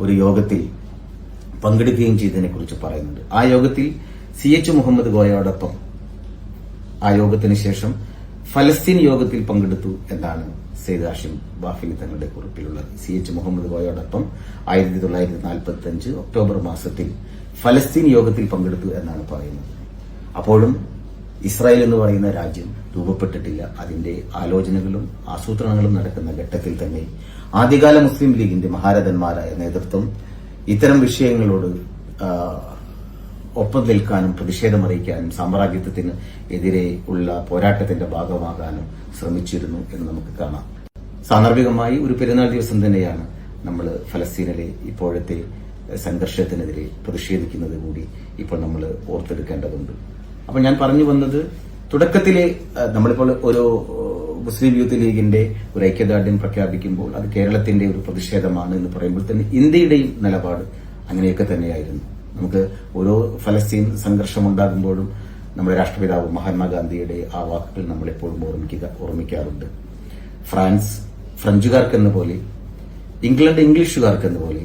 ഒരു യോഗത്തിൽ പങ്കെടുക്കുകയും ചെയ്തതിനെക്കുറിച്ച് പറയുന്നുണ്ട്. ആ യോഗത്തിൽ CH മുഹമ്മദ് കോയയോടൊപ്പം ആ യോഗത്തിന് ശേഷം ഫലസ്തീൻ യോഗത്തിൽ പങ്കെടുത്തു എന്നാണ് സയ്യിദ് ഹാഷിം ബാഫഖി തങ്ങളുടെ കുറിപ്പിലുള്ളത്. CH മുഹമ്മദ് കോയയോടൊപ്പം 1945 ഒക്ടോബർ മാസത്തിൽ ഫലസ്തീൻ യോഗത്തിൽ പങ്കെടുത്തു എന്നാണ് പറയുന്നത്. അപ്പോഴും ഇസ്രായേൽ എന്ന് പറയുന്ന രാജ്യം രൂപപ്പെട്ടിട്ടില്ല. അതിന്റെ ആലോചനകളും ആസൂത്രണങ്ങളും നടക്കുന്ന ഘട്ടത്തിൽ തന്നെ ആദ്യകാല മുസ്ലിം ലീഗിന്റെ മഹാരഥന്മാരായ നേതൃത്വം ഇത്തരം വിഷയങ്ങളോട് ഒപ്പം നിൽക്കാനും പ്രതിഷേധമറിയിക്കാനും സാമ്രാജ്യത്വത്തിന് എതിരെ ഉള്ള പോരാട്ടത്തിന്റെ ഭാഗമാകാനും ശ്രമിച്ചിരുന്നു എന്ന് നമുക്ക് കാണാം. സാന്ദർഭികമായി ഒരു പെരുന്നാൾ ദിവസം തന്നെയാണ് നമ്മൾ ഫലസ്തീനിലെ ഇപ്പോഴത്തെ സംഘർഷത്തിനെതിരെ പ്രതിഷേധിക്കുന്നത് കൂടി ഇപ്പോൾ നമ്മൾ ഓർത്തെടുക്കേണ്ടതുണ്ട്. അപ്പൊ ഞാൻ പറഞ്ഞു വന്നത്, തുടക്കത്തിലെ നമ്മളിപ്പോൾ ഒരു മുസ്ലിം യൂത്ത് ലീഗിന്റെ ഒരു ഐക്യദാർഢ്യം പ്രഖ്യാപിക്കുമ്പോൾ അത് കേരളത്തിന്റെ ഒരു പ്രതിഷേധമാണ് എന്ന് പറയുമ്പോൾ തന്നെ ഇന്ത്യയുടെയും നിലപാട് അങ്ങനെയൊക്കെ തന്നെയായിരുന്നു. നമുക്ക് ഓരോ ഫലസ്തീൻ സംഘർഷമുണ്ടാകുമ്പോഴും നമ്മുടെ രാഷ്ട്രപിതാവ് മഹാത്മാഗാന്ധിയുടെ ആ വാക്കുകൾ നമ്മളെപ്പോഴും ഓർമ്മിക്കാറുണ്ട്. ഫ്രാൻസ് ഫ്രഞ്ചുകാർക്കെന്ന പോലെ, ഇംഗ്ലണ്ട് ഇംഗ്ലീഷുകാർക്കെന്ന പോലെ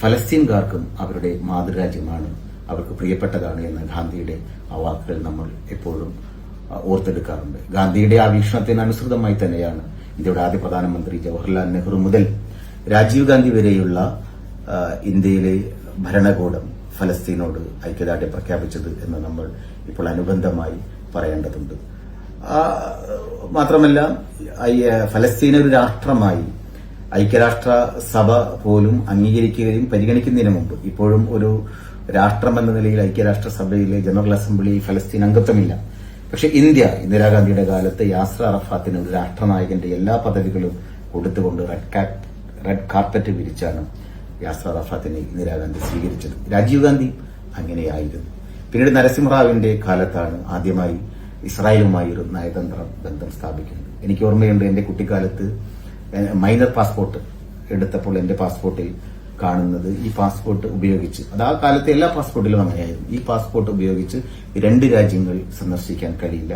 ഫലസ്തീൻകാർക്കും അവരുടെ മാതൃരാജ്യമാണ്, അവർക്ക് പ്രിയപ്പെട്ടതാണ് എന്ന ഗാന്ധിയുടെ ആ വാക്കുകൾ നമ്മൾ എപ്പോഴും ഓർത്തെടുക്കാറുണ്ട്. ഗാന്ധിയുടെ ആ വീക്ഷണത്തിന് അനുസൃതമായി തന്നെയാണ് ഇന്ത്യയുടെ ആദ്യ പ്രധാനമന്ത്രി ജവഹർലാൽ നെഹ്റു മുതൽ രാജീവ് ഗാന്ധി വരെയുള്ള ഇന്ത്യയിലെ ഭരണകൂടം ഫലസ്തീനോട് ഐക്യദാർഢ്യം പ്രഖ്യാപിച്ചത് എന്ന് നമ്മൾ ഇപ്പോൾ അനുബന്ധമായി പറയേണ്ടതുണ്ട്. മാത്രമല്ല, ഫലസ്തീനെ ഒരു രാഷ്ട്രമായി ഐക്യരാഷ്ട്ര സഭ പോലും അംഗീകരിക്കുകയും പരിഗണിക്കുന്നതിന് മുമ്പ് ഇപ്പോഴും ഒരു രാഷ്ട്രമെന്ന നിലയിൽ ഐക്യരാഷ്ട്രസഭയിലെ ജനറൽ അസംബ്ലി ഫലസ്തീൻ അംഗത്വമില്ല. പക്ഷെ ഇന്ദിരാഗാന്ധിയുടെ കാലത്ത് യാസർ അറഫാത്തിന് ഒരു രാഷ്ട്രനായകന്റെ എല്ലാ പദവികളും കൊടുത്തുകൊണ്ട് റെഡ് കാർപ്പറ്റ് വിരിച്ചാണ് യാസർ അറഫാത്തിനെ ഇന്ദിരാഗാന്ധി സ്വീകരിച്ചത്. രാജീവ് ഗാന്ധി അങ്ങനെയായിരുന്നു. പിന്നീട് നരസിംഹറാവിന്റെ കാലത്താണ് ആദ്യമായി ഇസ്രായേലുമായി ഒരു നയതന്ത്ര ബന്ധം സ്ഥാപിക്കുന്നത്. എനിക്ക് ഓർമ്മയുണ്ട്, എന്റെ കുട്ടിക്കാലത്ത് മൈനർ പാസ്പോർട്ട് എടുത്തപ്പോൾ എന്റെ പാസ്പോർട്ടിൽ കാണുന്നത് ഈ പാസ്പോർട്ട് ഉപയോഗിച്ച്, അത് ആ കാലത്തെ എല്ലാ പാസ്പോർട്ടിലും അങ്ങനെയായിരുന്നു, ഈ പാസ്പോർട്ട് ഉപയോഗിച്ച് 2 രാജ്യങ്ങൾ സന്ദർശിക്കാൻ കഴിയില്ല.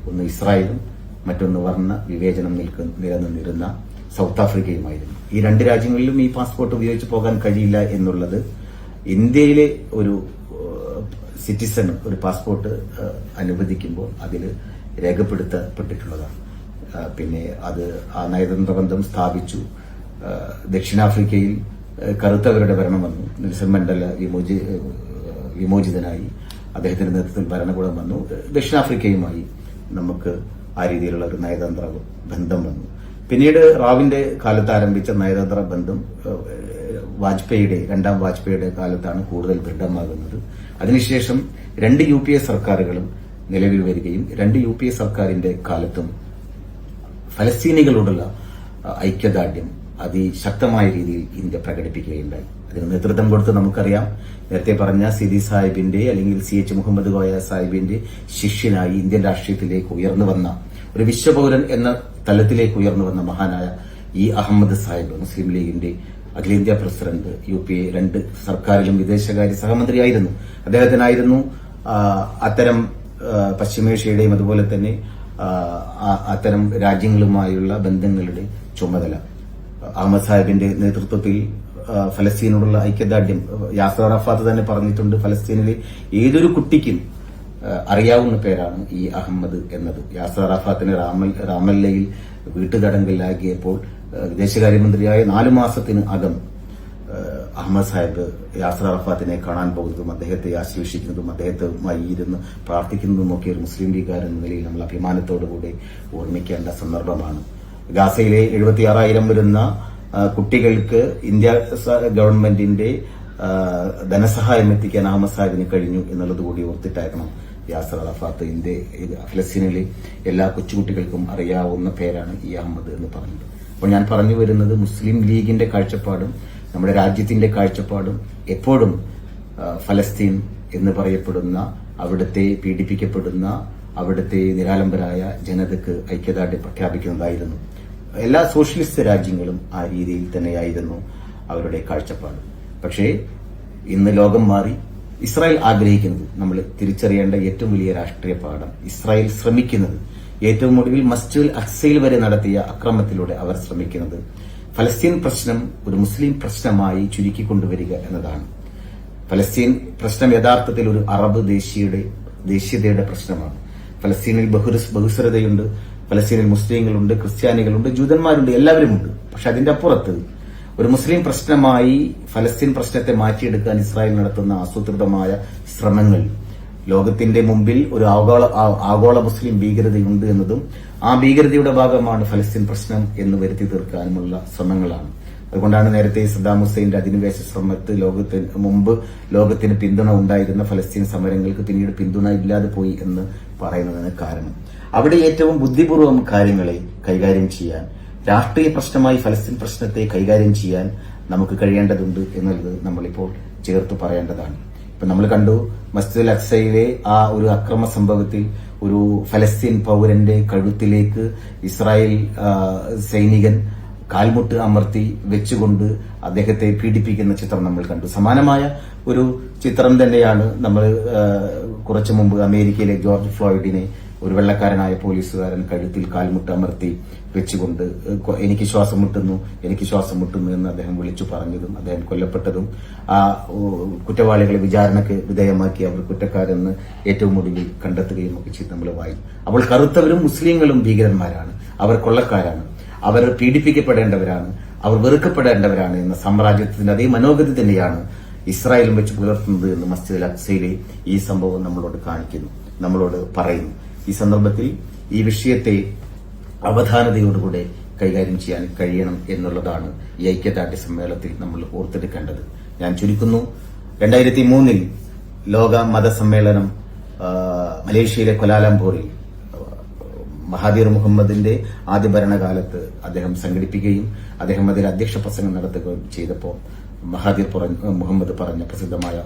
ഒന്ന് ഇസ്രായേലും മറ്റൊന്ന് വർണ്ണ വിവേചനം നിലനിന്നിരുന്ന സൗത്ത് ആഫ്രിക്കയുമായിരുന്നു. ഈ 2 രാജ്യങ്ങളിലും ഈ പാസ്പോർട്ട് ഉപയോഗിച്ച് പോകാൻ കഴിയില്ല എന്നുള്ളത് ഇന്ത്യയിലെ ഒരു സിറ്റിസൺ ഒരു പാസ്പോർട്ട് അനുവദിക്കുമ്പോൾ അതിൽ രേഖപ്പെടുത്തപ്പെട്ടിട്ടുള്ളതാണ്. പിന്നെ അത് ആ നയതന്ത്ര ബന്ധം സ്ഥാപിച്ചു. ദക്ഷിണാഫ്രിക്കയിൽ കറുത്തവരുടെ ഭരണം വന്നു. നെൽസൺ മണ്ടേല വിമോചിതനായി, അദ്ദേഹത്തിന്റെ നേതൃത്വത്തിൽ ഭരണകൂടം വന്നു. ദക്ഷിണാഫ്രിക്കയുമായി നമുക്ക് ആ രീതിയിലുള്ള ഒരു നയതന്ത്ര ബന്ധം വന്നു. പിന്നീട് റാവിന്റെ കാലത്ത് ആരംഭിച്ച നയതന്ത്ര ബന്ധം രണ്ടാം വാജ്പേയിയുടെ കാലത്താണ് കൂടുതൽ ദൃഢമാകുന്നത്. അതിനുശേഷം 2 UPA സർക്കാരുകളും നിലവിൽ വരികയും 2 UPA സർക്കാരിന്റെ കാലത്തും ഫലസ്തീനികളോടുള്ള ഐക്യദാർഢ്യം അതിശക്തമായ രീതിയിൽ ഇന്ത്യ പ്രകടിപ്പിക്കുകയുണ്ടായി. അതിന് നേതൃത്വം കൊടുത്ത് നമുക്കറിയാം, നേരത്തെ പറഞ്ഞ സിദി സാഹിബിന്റെ അല്ലെങ്കിൽ CH മുഹമ്മദ് കോയ സാഹിബിന്റെ ശിഷ്യനായി ഇന്ത്യൻ രാഷ്ട്രീയത്തിലേക്ക് ഉയർന്നു വന്ന ഒരു വിശ്വപൌരൻ എന്ന തലത്തിലേക്ക് ഉയർന്നു വന്ന മഹാനായ ഇ അഹമ്മദ് സാഹിബ്, മുസ്ലിം ലീഗിന്റെ അഖിലേന്ത്യാ പ്രസിഡന്റ്, UPA 2 സർക്കാരിലും വിദേശകാര്യ സഹമന്ത്രിയായിരുന്നു. അദ്ദേഹത്തിനായിരുന്നു അത്തരം പശ്ചിമേഷ്യയുടെയും അതുപോലെ തന്നെ അത്തരം രാജ്യങ്ങളുമായുള്ള ബന്ധങ്ങളുടെ ചുമതല. അഹമ്മദ് സാഹിബിന്റെ നേതൃത്വത്തിൽ ഫലസ്തീനോടുള്ള ഐക്യദാർഢ്യം, യാസർ അറഫാത്ത് തന്നെ പറഞ്ഞിട്ടുണ്ട്, ഫലസ്തീനിലെ ഏതൊരു കുട്ടിക്കും അറിയാവുന്ന പേരാണ് ഈ അഹമ്മദ് എന്നത്. യാസർ അറഫാത്തിന് റാമല്ലയിൽ വീട്ടുതടങ്കലിലാക്കിയപ്പോൾ വിദേശകാര്യമന്ത്രിയായ 4 മാസത്തിന് അകം അഹമ്മദ് സാഹിബ് യാസർ അറഫാത്തിനെ കാണാൻ പോകുന്നതും അദ്ദേഹത്തെ ആശ്ലേഷിക്കുന്നതും അദ്ദേഹത്തുമായി ഇരുന്ന് പ്രാർത്ഥിക്കുന്നതുമൊക്കെ ഒരു മുസ്ലിം ലീഗുകാരൻ എന്ന നിലയിൽ നമ്മൾ അഭിമാനത്തോടുകൂടി ഓർമ്മിക്കേണ്ട സന്ദർഭമാണ്. ഗാസയിലെ 76,000 വരുന്ന കുട്ടികൾക്ക് ഇന്ത്യ ഗവൺമെന്റിന്റെ ധനസഹായം എത്തിക്കാൻ അഹമ്മദ് സാഹിബിന് കഴിഞ്ഞു എന്നുള്ളത് കൂടി ഓർത്തിട്ടായിരുന്നു യാസർ അറഫാത്ത് ഫലസ്തീനിലെ എല്ലാ കൊച്ചുകുട്ടികൾക്കും അറിയാവുന്ന പേരാണ് ഈ അഹമ്മദ് എന്ന് പറഞ്ഞത്. അപ്പോൾ ഞാൻ പറഞ്ഞു വരുന്നത്, മുസ്ലിം ലീഗിന്റെ കാഴ്ചപ്പാടും നമ്മുടെ രാജ്യത്തിന്റെ കാഴ്ചപ്പാടും എപ്പോഴും ഫലസ്തീൻ എന്ന് പറയപ്പെടുന്ന, അവിടുത്തെ പീഡിപ്പിക്കപ്പെടുന്ന, അവിടുത്തെ നിരാലംബരായ ജനതയ്ക്ക് ഐക്യദാർഢ്യം പ്രഖ്യാപിക്കുന്നതായിരുന്നു. എല്ലാ സോഷ്യലിസ്റ്റ് രാജ്യങ്ങളും ആ രീതിയിൽ തന്നെയായിരുന്നു അവരുടെ കാഴ്ചപ്പാട്. പക്ഷേ ഇന്ന് ലോകം മാറി. ഇസ്രായേൽ ആഗ്രഹിക്കുന്നത്, നമ്മൾ തിരിച്ചറിയേണ്ട ഏറ്റവും വലിയ രാഷ്ട്രീയ പാഠം, ഇസ്രായേൽ ശ്രമിക്കുന്നത്, ഏറ്റവും ഒടുവിൽ മസ്ജിദുൽ അഖ്സയിൽ വരെ നടത്തിയ അക്രമത്തിലൂടെ അവർ ശ്രമിക്കുന്നത് ഫലസ്തീൻ പ്രശ്നം ഒരു മുസ്ലിം പ്രശ്നമായി ചുരുക്കിക്കൊണ്ടുവരിക എന്നതാണ്. ഫലസ്തീൻ പ്രശ്നം യഥാർത്ഥത്തിൽ ഒരു അറബ് ദേശീയതയുടെ പ്രശ്നമാണ്. ഫലസ്തീനിൽ ബഹുസ്വരതയുണ്ട്, ഫലസ്തീനിൽ മുസ്ലിങ്ങളുണ്ട്, ക്രിസ്ത്യാനികളുണ്ട്, ജൂതന്മാരുണ്ട്, എല്ലാവരുമുണ്ട്. പക്ഷെ അതിന്റെ അപ്പുറത്ത് ഒരു മുസ്ലിം പ്രശ്നമായി ഫലസ്തീൻ പ്രശ്നത്തെ മാറ്റിയെടുക്കാൻ ഇസ്രായേൽ നടത്തുന്ന ആസൂത്രിതമായ ശ്രമങ്ങൾ ലോകത്തിന്റെ മുമ്പിൽ ഒരു ആഗോള മുസ്ലിം ഭീകരതയുണ്ട് എന്നതും ആ ഭീകരതയുടെ ഭാഗമാണ് ഫലസ്തീൻ പ്രശ്നം എന്ന് വരുത്തി തീർക്കാനുമുള്ള ശ്രമങ്ങളാണ്. അതുകൊണ്ടാണ് നേരത്തെ സദ്ദാം ഹുസൈന്റെ അധിനിവേശ ശ്രമത്തിൽ ലോകത്തിന് പിന്തുണ ഉണ്ടായിരുന്ന ഫലസ്തീൻ സമരങ്ങൾക്ക് പിന്നീട് പിന്തുണ ഇല്ലാതെ പോയി എന്ന് പറയുന്നതിന് കാരണം. അവിടെ ഏറ്റവും ബുദ്ധിപൂർവ്വം കാര്യങ്ങളെ കൈകാര്യം ചെയ്യാൻ, രാഷ്ട്രീയ പ്രശ്നമായി ഫലസ്തീൻ പ്രശ്നത്തെ കൈകാര്യം ചെയ്യാൻ നമുക്ക് കഴിയേണ്ടതുണ്ട് എന്നുള്ളത് നമ്മളിപ്പോൾ ചേർത്ത് പറയേണ്ടതാണ്. ഇപ്പൊ നമ്മൾ കണ്ടു, മസ്ജിദുൽ അഖ്സയിലെ ആ ഒരു അക്രമ സംഭവത്തിൽ ഒരു ഫലസ്തീൻ പൌരന്റെ കഴുത്തിലേക്ക് ഇസ്രായേൽ സൈനികൻ കാൽമുട്ട് അമർത്തി വെച്ചുകൊണ്ട് അദ്ദേഹത്തെ പീഡിപ്പിക്കുന്ന ചിത്രം നമ്മൾ കണ്ടു. സമാനമായ ഒരു ചിത്രം തന്നെയാണ് നമ്മൾ കുറച്ചു മുമ്പ് അമേരിക്കയിലെ ജോർജ് ഫ്ലോയിഡിനെ ഒരു വെള്ളക്കാരനായ പോലീസുകാരൻ കഴുത്തിൽ കാൽമുട്ട് അമർത്തി വെച്ചുകൊണ്ട് എനിക്ക് ശ്വാസം മുട്ടുന്നു എന്ന് അദ്ദേഹം വിളിച്ചു പറഞ്ഞതും അദ്ദേഹം കൊല്ലപ്പെട്ടതും ആ കുറ്റവാളികളെ വിചാരണയ്ക്ക് വിധേയമാക്കി അവർ കുറ്റക്കാരെന്ന് ഏറ്റവും ഒടുവിൽ കണ്ടെത്തുകയും ഒക്കെ ചെയ്ത് നമ്മൾ വായി. അപ്പോൾ കറുത്തവരും മുസ്ലിങ്ങളും ഭീകരന്മാരാണ്, അവർ കൊള്ളക്കാരാണ്, അവർ പീഡിപ്പിക്കപ്പെടേണ്ടവരാണ്, അവർ വെറുക്കപ്പെടേണ്ടവരാണ് എന്ന സാമ്രാജ്യത്തിന്റെ അതേ മനോഗതി തന്നെയാണ് ഇസ്രായേലും വെച്ച് പുലർത്തുന്നത് എന്ന് മസ്ജിദുൽ അഖ്സയിലെ ഈ സംഭവം നമ്മളോട് കാണിക്കുന്നു, നമ്മളോട് പറയുന്നു. ഈ സന്ദർഭത്തിൽ ഈ വിഷയത്തെ അവധാനതയോടുകൂടെ കൈകാര്യം ചെയ്യാൻ കഴിയണം എന്നുള്ളതാണ് ഈ ഐക്യദാർഢ്യ സമ്മേളനത്തിൽ നമ്മൾ ഓർത്തെടുക്കേണ്ടത്. ഞാൻ ചുരുക്കുന്നു, 2003 ലോക മതസമ്മേളനം മലേഷ്യയിലെ കൊലാലംപൂരിൽ മഹാതീർ മുഹമ്മദിന്റെ ആദ്യ ഭരണകാലത്ത് അദ്ദേഹം സംഘടിപ്പിക്കുകയും അദ്ദേഹം അതിൽ അധ്യക്ഷ പ്രസംഗം നടത്തുകയും ചെയ്തപ്പോൾ മഹാതീർ മുഹമ്മദ് പറഞ്ഞ പ്രസിദ്ധമായ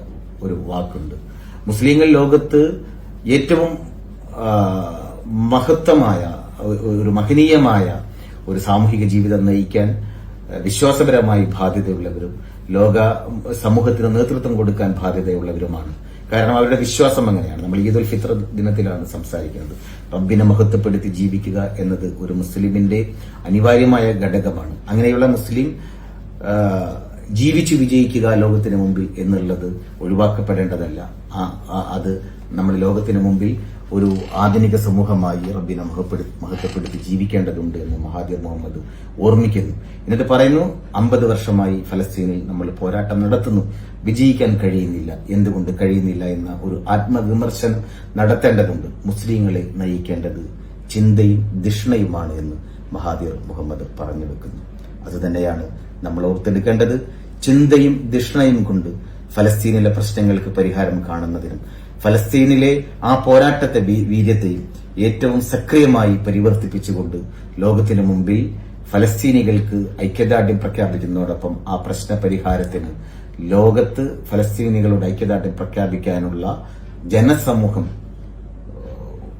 ഒരു വാക്കുണ്ട്: മുസ്ലിങ്ങൾ ലോകത്ത് ഏറ്റവും മഹത്തമായ ഒരു മഹനീയമായ ഒരു സാമൂഹിക ജീവിതം നയിക്കാൻ വിശ്വാസപരമായി ബാധ്യതയുള്ളവരും ലോക സമൂഹത്തിന് നേതൃത്വം കൊടുക്കാൻ ബാധ്യതയുള്ളവരുമാണ്. കാരണം അവരുടെ വിശ്വാസം അങ്ങനെയാണ്. നമ്മൾ ഈദുൽ ഫിത്ർ ദിനത്തിലാണ് സംസാരിക്കുന്നത്. റബ്ബിനെ മഹത്വപ്പെടുത്തി ജീവിക്കുക എന്നത് ഒരു മുസ്ലിമിന്റെ അനിവാര്യമായ ഘടകമാണ്. അങ്ങനെയുള്ള മുസ്ലിം ജീവിച്ചു വിജയിക്കുക ലോകത്തിന് മുമ്പിൽ എന്നുള്ളത് ഒഴിവാക്കപ്പെടേണ്ടതല്ല. അത് നമ്മൾ ലോകത്തിന് മുമ്പിൽ ഒരു ആധുനിക സമൂഹമായി റബ്ബിനെ മഹത്വപ്പെടുത്തി ജീവിക്കേണ്ടതുണ്ട് എന്ന് മഹാതീർ മുഹമ്മദ് ഓർമ്മിക്കുന്നു. എന്നിട്ട് പറയുന്നു, 50 വർഷമായി ഫലസ്തീനിൽ നമ്മൾ പോരാട്ടം നടത്തുന്നു, വിജയിക്കാൻ കഴിയുന്നില്ല. എന്തുകൊണ്ട് കഴിയുന്നില്ല എന്ന ഒരു ആത്മവിമർശനം നടത്തേണ്ടതുണ്ട്. മുസ്ലിങ്ങളെ നയിക്കേണ്ടത് ചിന്തയും ധിഷ്ണയുമാണ് എന്ന് മഹാതീർ മുഹമ്മദ് പറഞ്ഞു വെക്കുന്നു. അതുതന്നെയാണ് നമ്മൾ ഓർത്തെടുക്കേണ്ടത്. ചിന്തയും ധിഷ്ണയും കൊണ്ട് ഫലസ്തീനിലെ പ്രശ്നങ്ങൾക്ക് പരിഹാരം കാണുന്നതിനും ഫലസ്തീനിലെ ആ പോരാട്ടത്തെ വീര്യത്തെയും ഏറ്റവും സക്രിയമായി പരിവർത്തിപ്പിച്ചുകൊണ്ട് ലോകത്തിനു മുമ്പിൽ ഫലസ്തീനികൾക്ക് ഐക്യദാർഢ്യം പ്രഖ്യാപിക്കുന്നതോടൊപ്പം ആ പ്രശ്ന പരിഹാരത്തിന് ലോകത്ത് ഫലസ്തീനികളുടെ ഐക്യദാർഢ്യം പ്രഖ്യാപിക്കാനുള്ള ജനസമൂഹം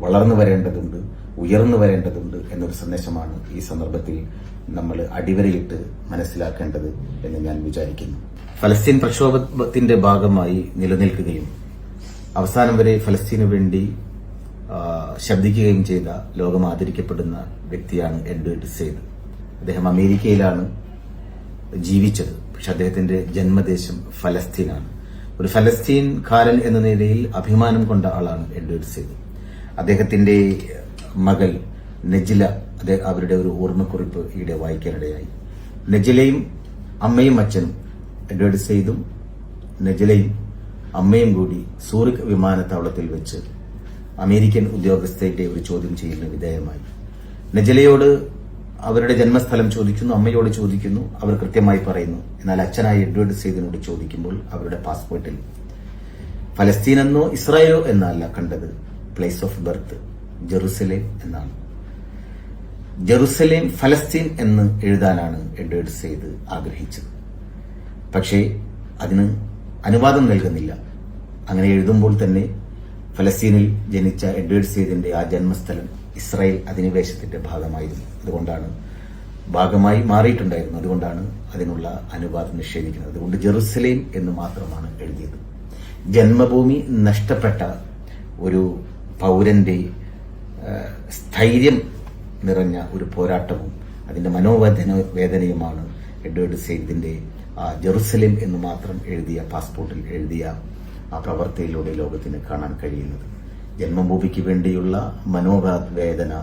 വളർന്നു വരേണ്ടതുണ്ട്, ഉയർന്നു വരേണ്ടതുണ്ട് എന്നൊരു സന്ദേശമാണ് ഈ സന്ദർഭത്തിൽ നമ്മൾ അടിവരയിട്ട് മനസ്സിലാക്കേണ്ടത് എന്ന് ഞാൻ വിചാരിക്കുന്നു. ഫലസ്തീൻ പ്രക്ഷോഭത്തിന്റെ ഭാഗമായി നിലനിൽക്കുകയും അവസാനം വരെ ഫലസ്തീനു വേണ്ടി ശബ്ദിക്കുകയും ചെയ്ത ലോകം ആദരിക്കപ്പെടുന്ന വ്യക്തിയാണ് എഡ്വേർഡ് സെയ്ദ്. അദ്ദേഹം അമേരിക്കയിലാണ് ജീവിച്ചത്. പക്ഷെ അദ്ദേഹത്തിന്റെ ജന്മദേശം ഫലസ്തീനാണ്. ഒരു ഫലസ്തീൻകാരൻ എന്ന നിലയിൽ അഭിമാനം കൊണ്ട ആളാണ് എഡ്വേർഡ് സെയ്ദ്. അദ്ദേഹത്തിന്റെ മകൾ നെജില, അവരുടെ ഒരു ഓർമ്മക്കുറിപ്പ് ഈയിടെ വായിക്കാനിടയായി. നെജിലയും അമ്മയും അച്ഛനും, എഡ്വേർഡ് സെയ്ദും നെജിലയും അമ്മയും കൂടി സൂറിക് വിമാനത്താവളത്തിൽ വെച്ച് അമേരിക്കൻ ഉദ്യോഗസ്ഥരുടെ ഒരു ചോദ്യം ചെയ്യലിന് വിധേയമായി. നെജിലയോട് അവരുടെ ജന്മസ്ഥലം ചോദിക്കുന്നു, അമ്മയോട് ചോദിക്കുന്നു, അവർ കൃത്യമായി പറയുന്നു. എന്നാൽ അച്ഛനായ എഡ്വേർഡ് സെയ്ദിനോട് ചോദിക്കുമ്പോൾ അവരുടെ പാസ്പോർട്ടിൽ ഫലസ്തീനെന്നോ ഇസ്രായേലോ എന്നല്ല കണ്ടത്, പ്ലേസ് ഓഫ് ബർത്ത് ജെറുസലേം എന്നാണ്. ജെറുസലേം ഫലസ്തീൻ എന്ന് എഴുതാനാണ് എഡ്വേർഡ് സെയ്ദ് ആഗ്രഹിച്ചത്. പക്ഷേ അതിന് അനുവാദം നൽകുന്നില്ല. അങ്ങനെ എഴുതുമ്പോൾ തന്നെ ഫലസ്തീനിൽ ജനിച്ച എഡ്വേർഡ് സെയ്ദിന്റെ ആ ജന്മസ്ഥലം ഇസ്രായേൽ അധിനിവേശത്തിന്റെ ഭാഗമായി മാറിയിട്ടുണ്ടായിരുന്നു. അതുകൊണ്ടാണ് അതിനുള്ള അനുവാദം നിഷേധിക്കുന്നത്. അതുകൊണ്ട് ജെറുസലേം എന്ന് മാത്രമാണ് എഴുതിയത്. ജന്മഭൂമി നഷ്ടപ്പെട്ട ഒരു പൗരന്റെ സ്ഥൈര്യം നിറഞ്ഞ ഒരു പോരാട്ടവും അതിന്റെ മനോവേദനയുമാണ് എഡ്വേർഡ് സെയ്ദിന്റെ ജെറുസലേം എന്ന് മാത്രം എഴുതിയ പാസ്പോർട്ടിൽ എഴുതിയ ആ പ്രവർത്തിയിലൂടെ ലോകത്തിന് കാണാൻ കഴിയുന്നത്. ജന്മഭൂമിക്ക് വേണ്ടിയുള്ള മനോവേദന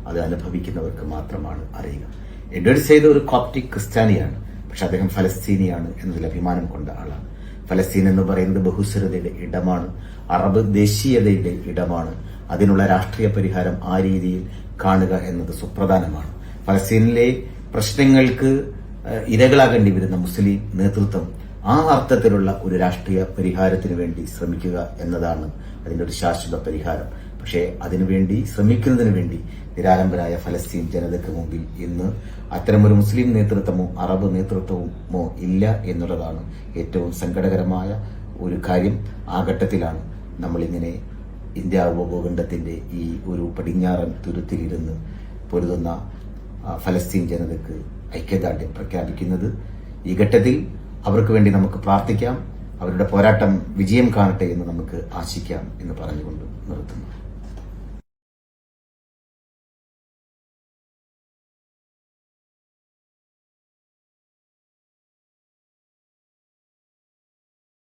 അത് അനുഭവിക്കുന്നവർക്ക് മാത്രമാണ് അറിയുക. എഡ്വേർഡ് സെയ്ദ് ഒരു കോപ്റ്റിക് ക്രിസ്ത്യാനിയാണ്. പക്ഷെ അദ്ദേഹം ഫലസ്തീനിയാണ് എന്നതിൽ അഭിമാനം കൊണ്ട ആളാണ്. ഫലസ്തീൻ എന്ന് പറയുന്നത് ബഹുസ്വരതയുടെ ഇടമാണ്, അറബ് ദേശീയതയുടെ ഇടമാണ്. അതിനുള്ള രാഷ്ട്രീയ പരിഹാരം ആ രീതിയിൽ കാണുക എന്നത് സുപ്രധാനമാണ്. ഫലസ്തീനിലെ പ്രശ്നങ്ങൾക്ക് ഇരകളാകേണ്ടി വരുന്ന മുസ്ലിം നേതൃത്വം ആ അർത്ഥത്തിലുള്ള ഒരു രാഷ്ട്രീയ പരിഹാരത്തിന് വേണ്ടി ശ്രമിക്കുക എന്നതാണ് അതിന്റെ ഒരു ശാശ്വത പരിഹാരം. പക്ഷേ അതിനുവേണ്ടി ശ്രമിക്കുന്നതിന് വേണ്ടി നിരാലംബരായ ഫലസ്തീൻ ജനതയ്ക്ക് മുമ്പിൽ ഇന്ന് അത്തരമൊരു മുസ്ലിം നേതൃത്വമോ അറബ് നേതൃത്വമോ ഇല്ല എന്നുള്ളതാണ് ഏറ്റവും സങ്കടകരമായ ഒരു കാര്യം. ആ ഘട്ടത്തിലാണ് നമ്മളിങ്ങനെ ഇന്ത്യ ഉപഭൂഖണ്ഡത്തിന്റെ ഈ ഒരു പടിഞ്ഞാറൻ തുരുത്തിലിരുന്ന് പൊരുതുന്ന ഫലസ്തീൻ ജനതയ്ക്ക് ഐക്യദാർഢ്യം പ്രഖ്യാപിക്കുന്നത്. ഈ ഘട്ടത്തിൽ അവർക്ക് വേണ്ടി നമുക്ക് പ്രാർത്ഥിക്കാം. അവരുടെ പോരാട്ടം വിജയം കാണട്ടെ എന്ന് നമുക്ക് ആശിക്കാം എന്ന് പറഞ്ഞുകൊണ്ട് നിർത്തുന്നു.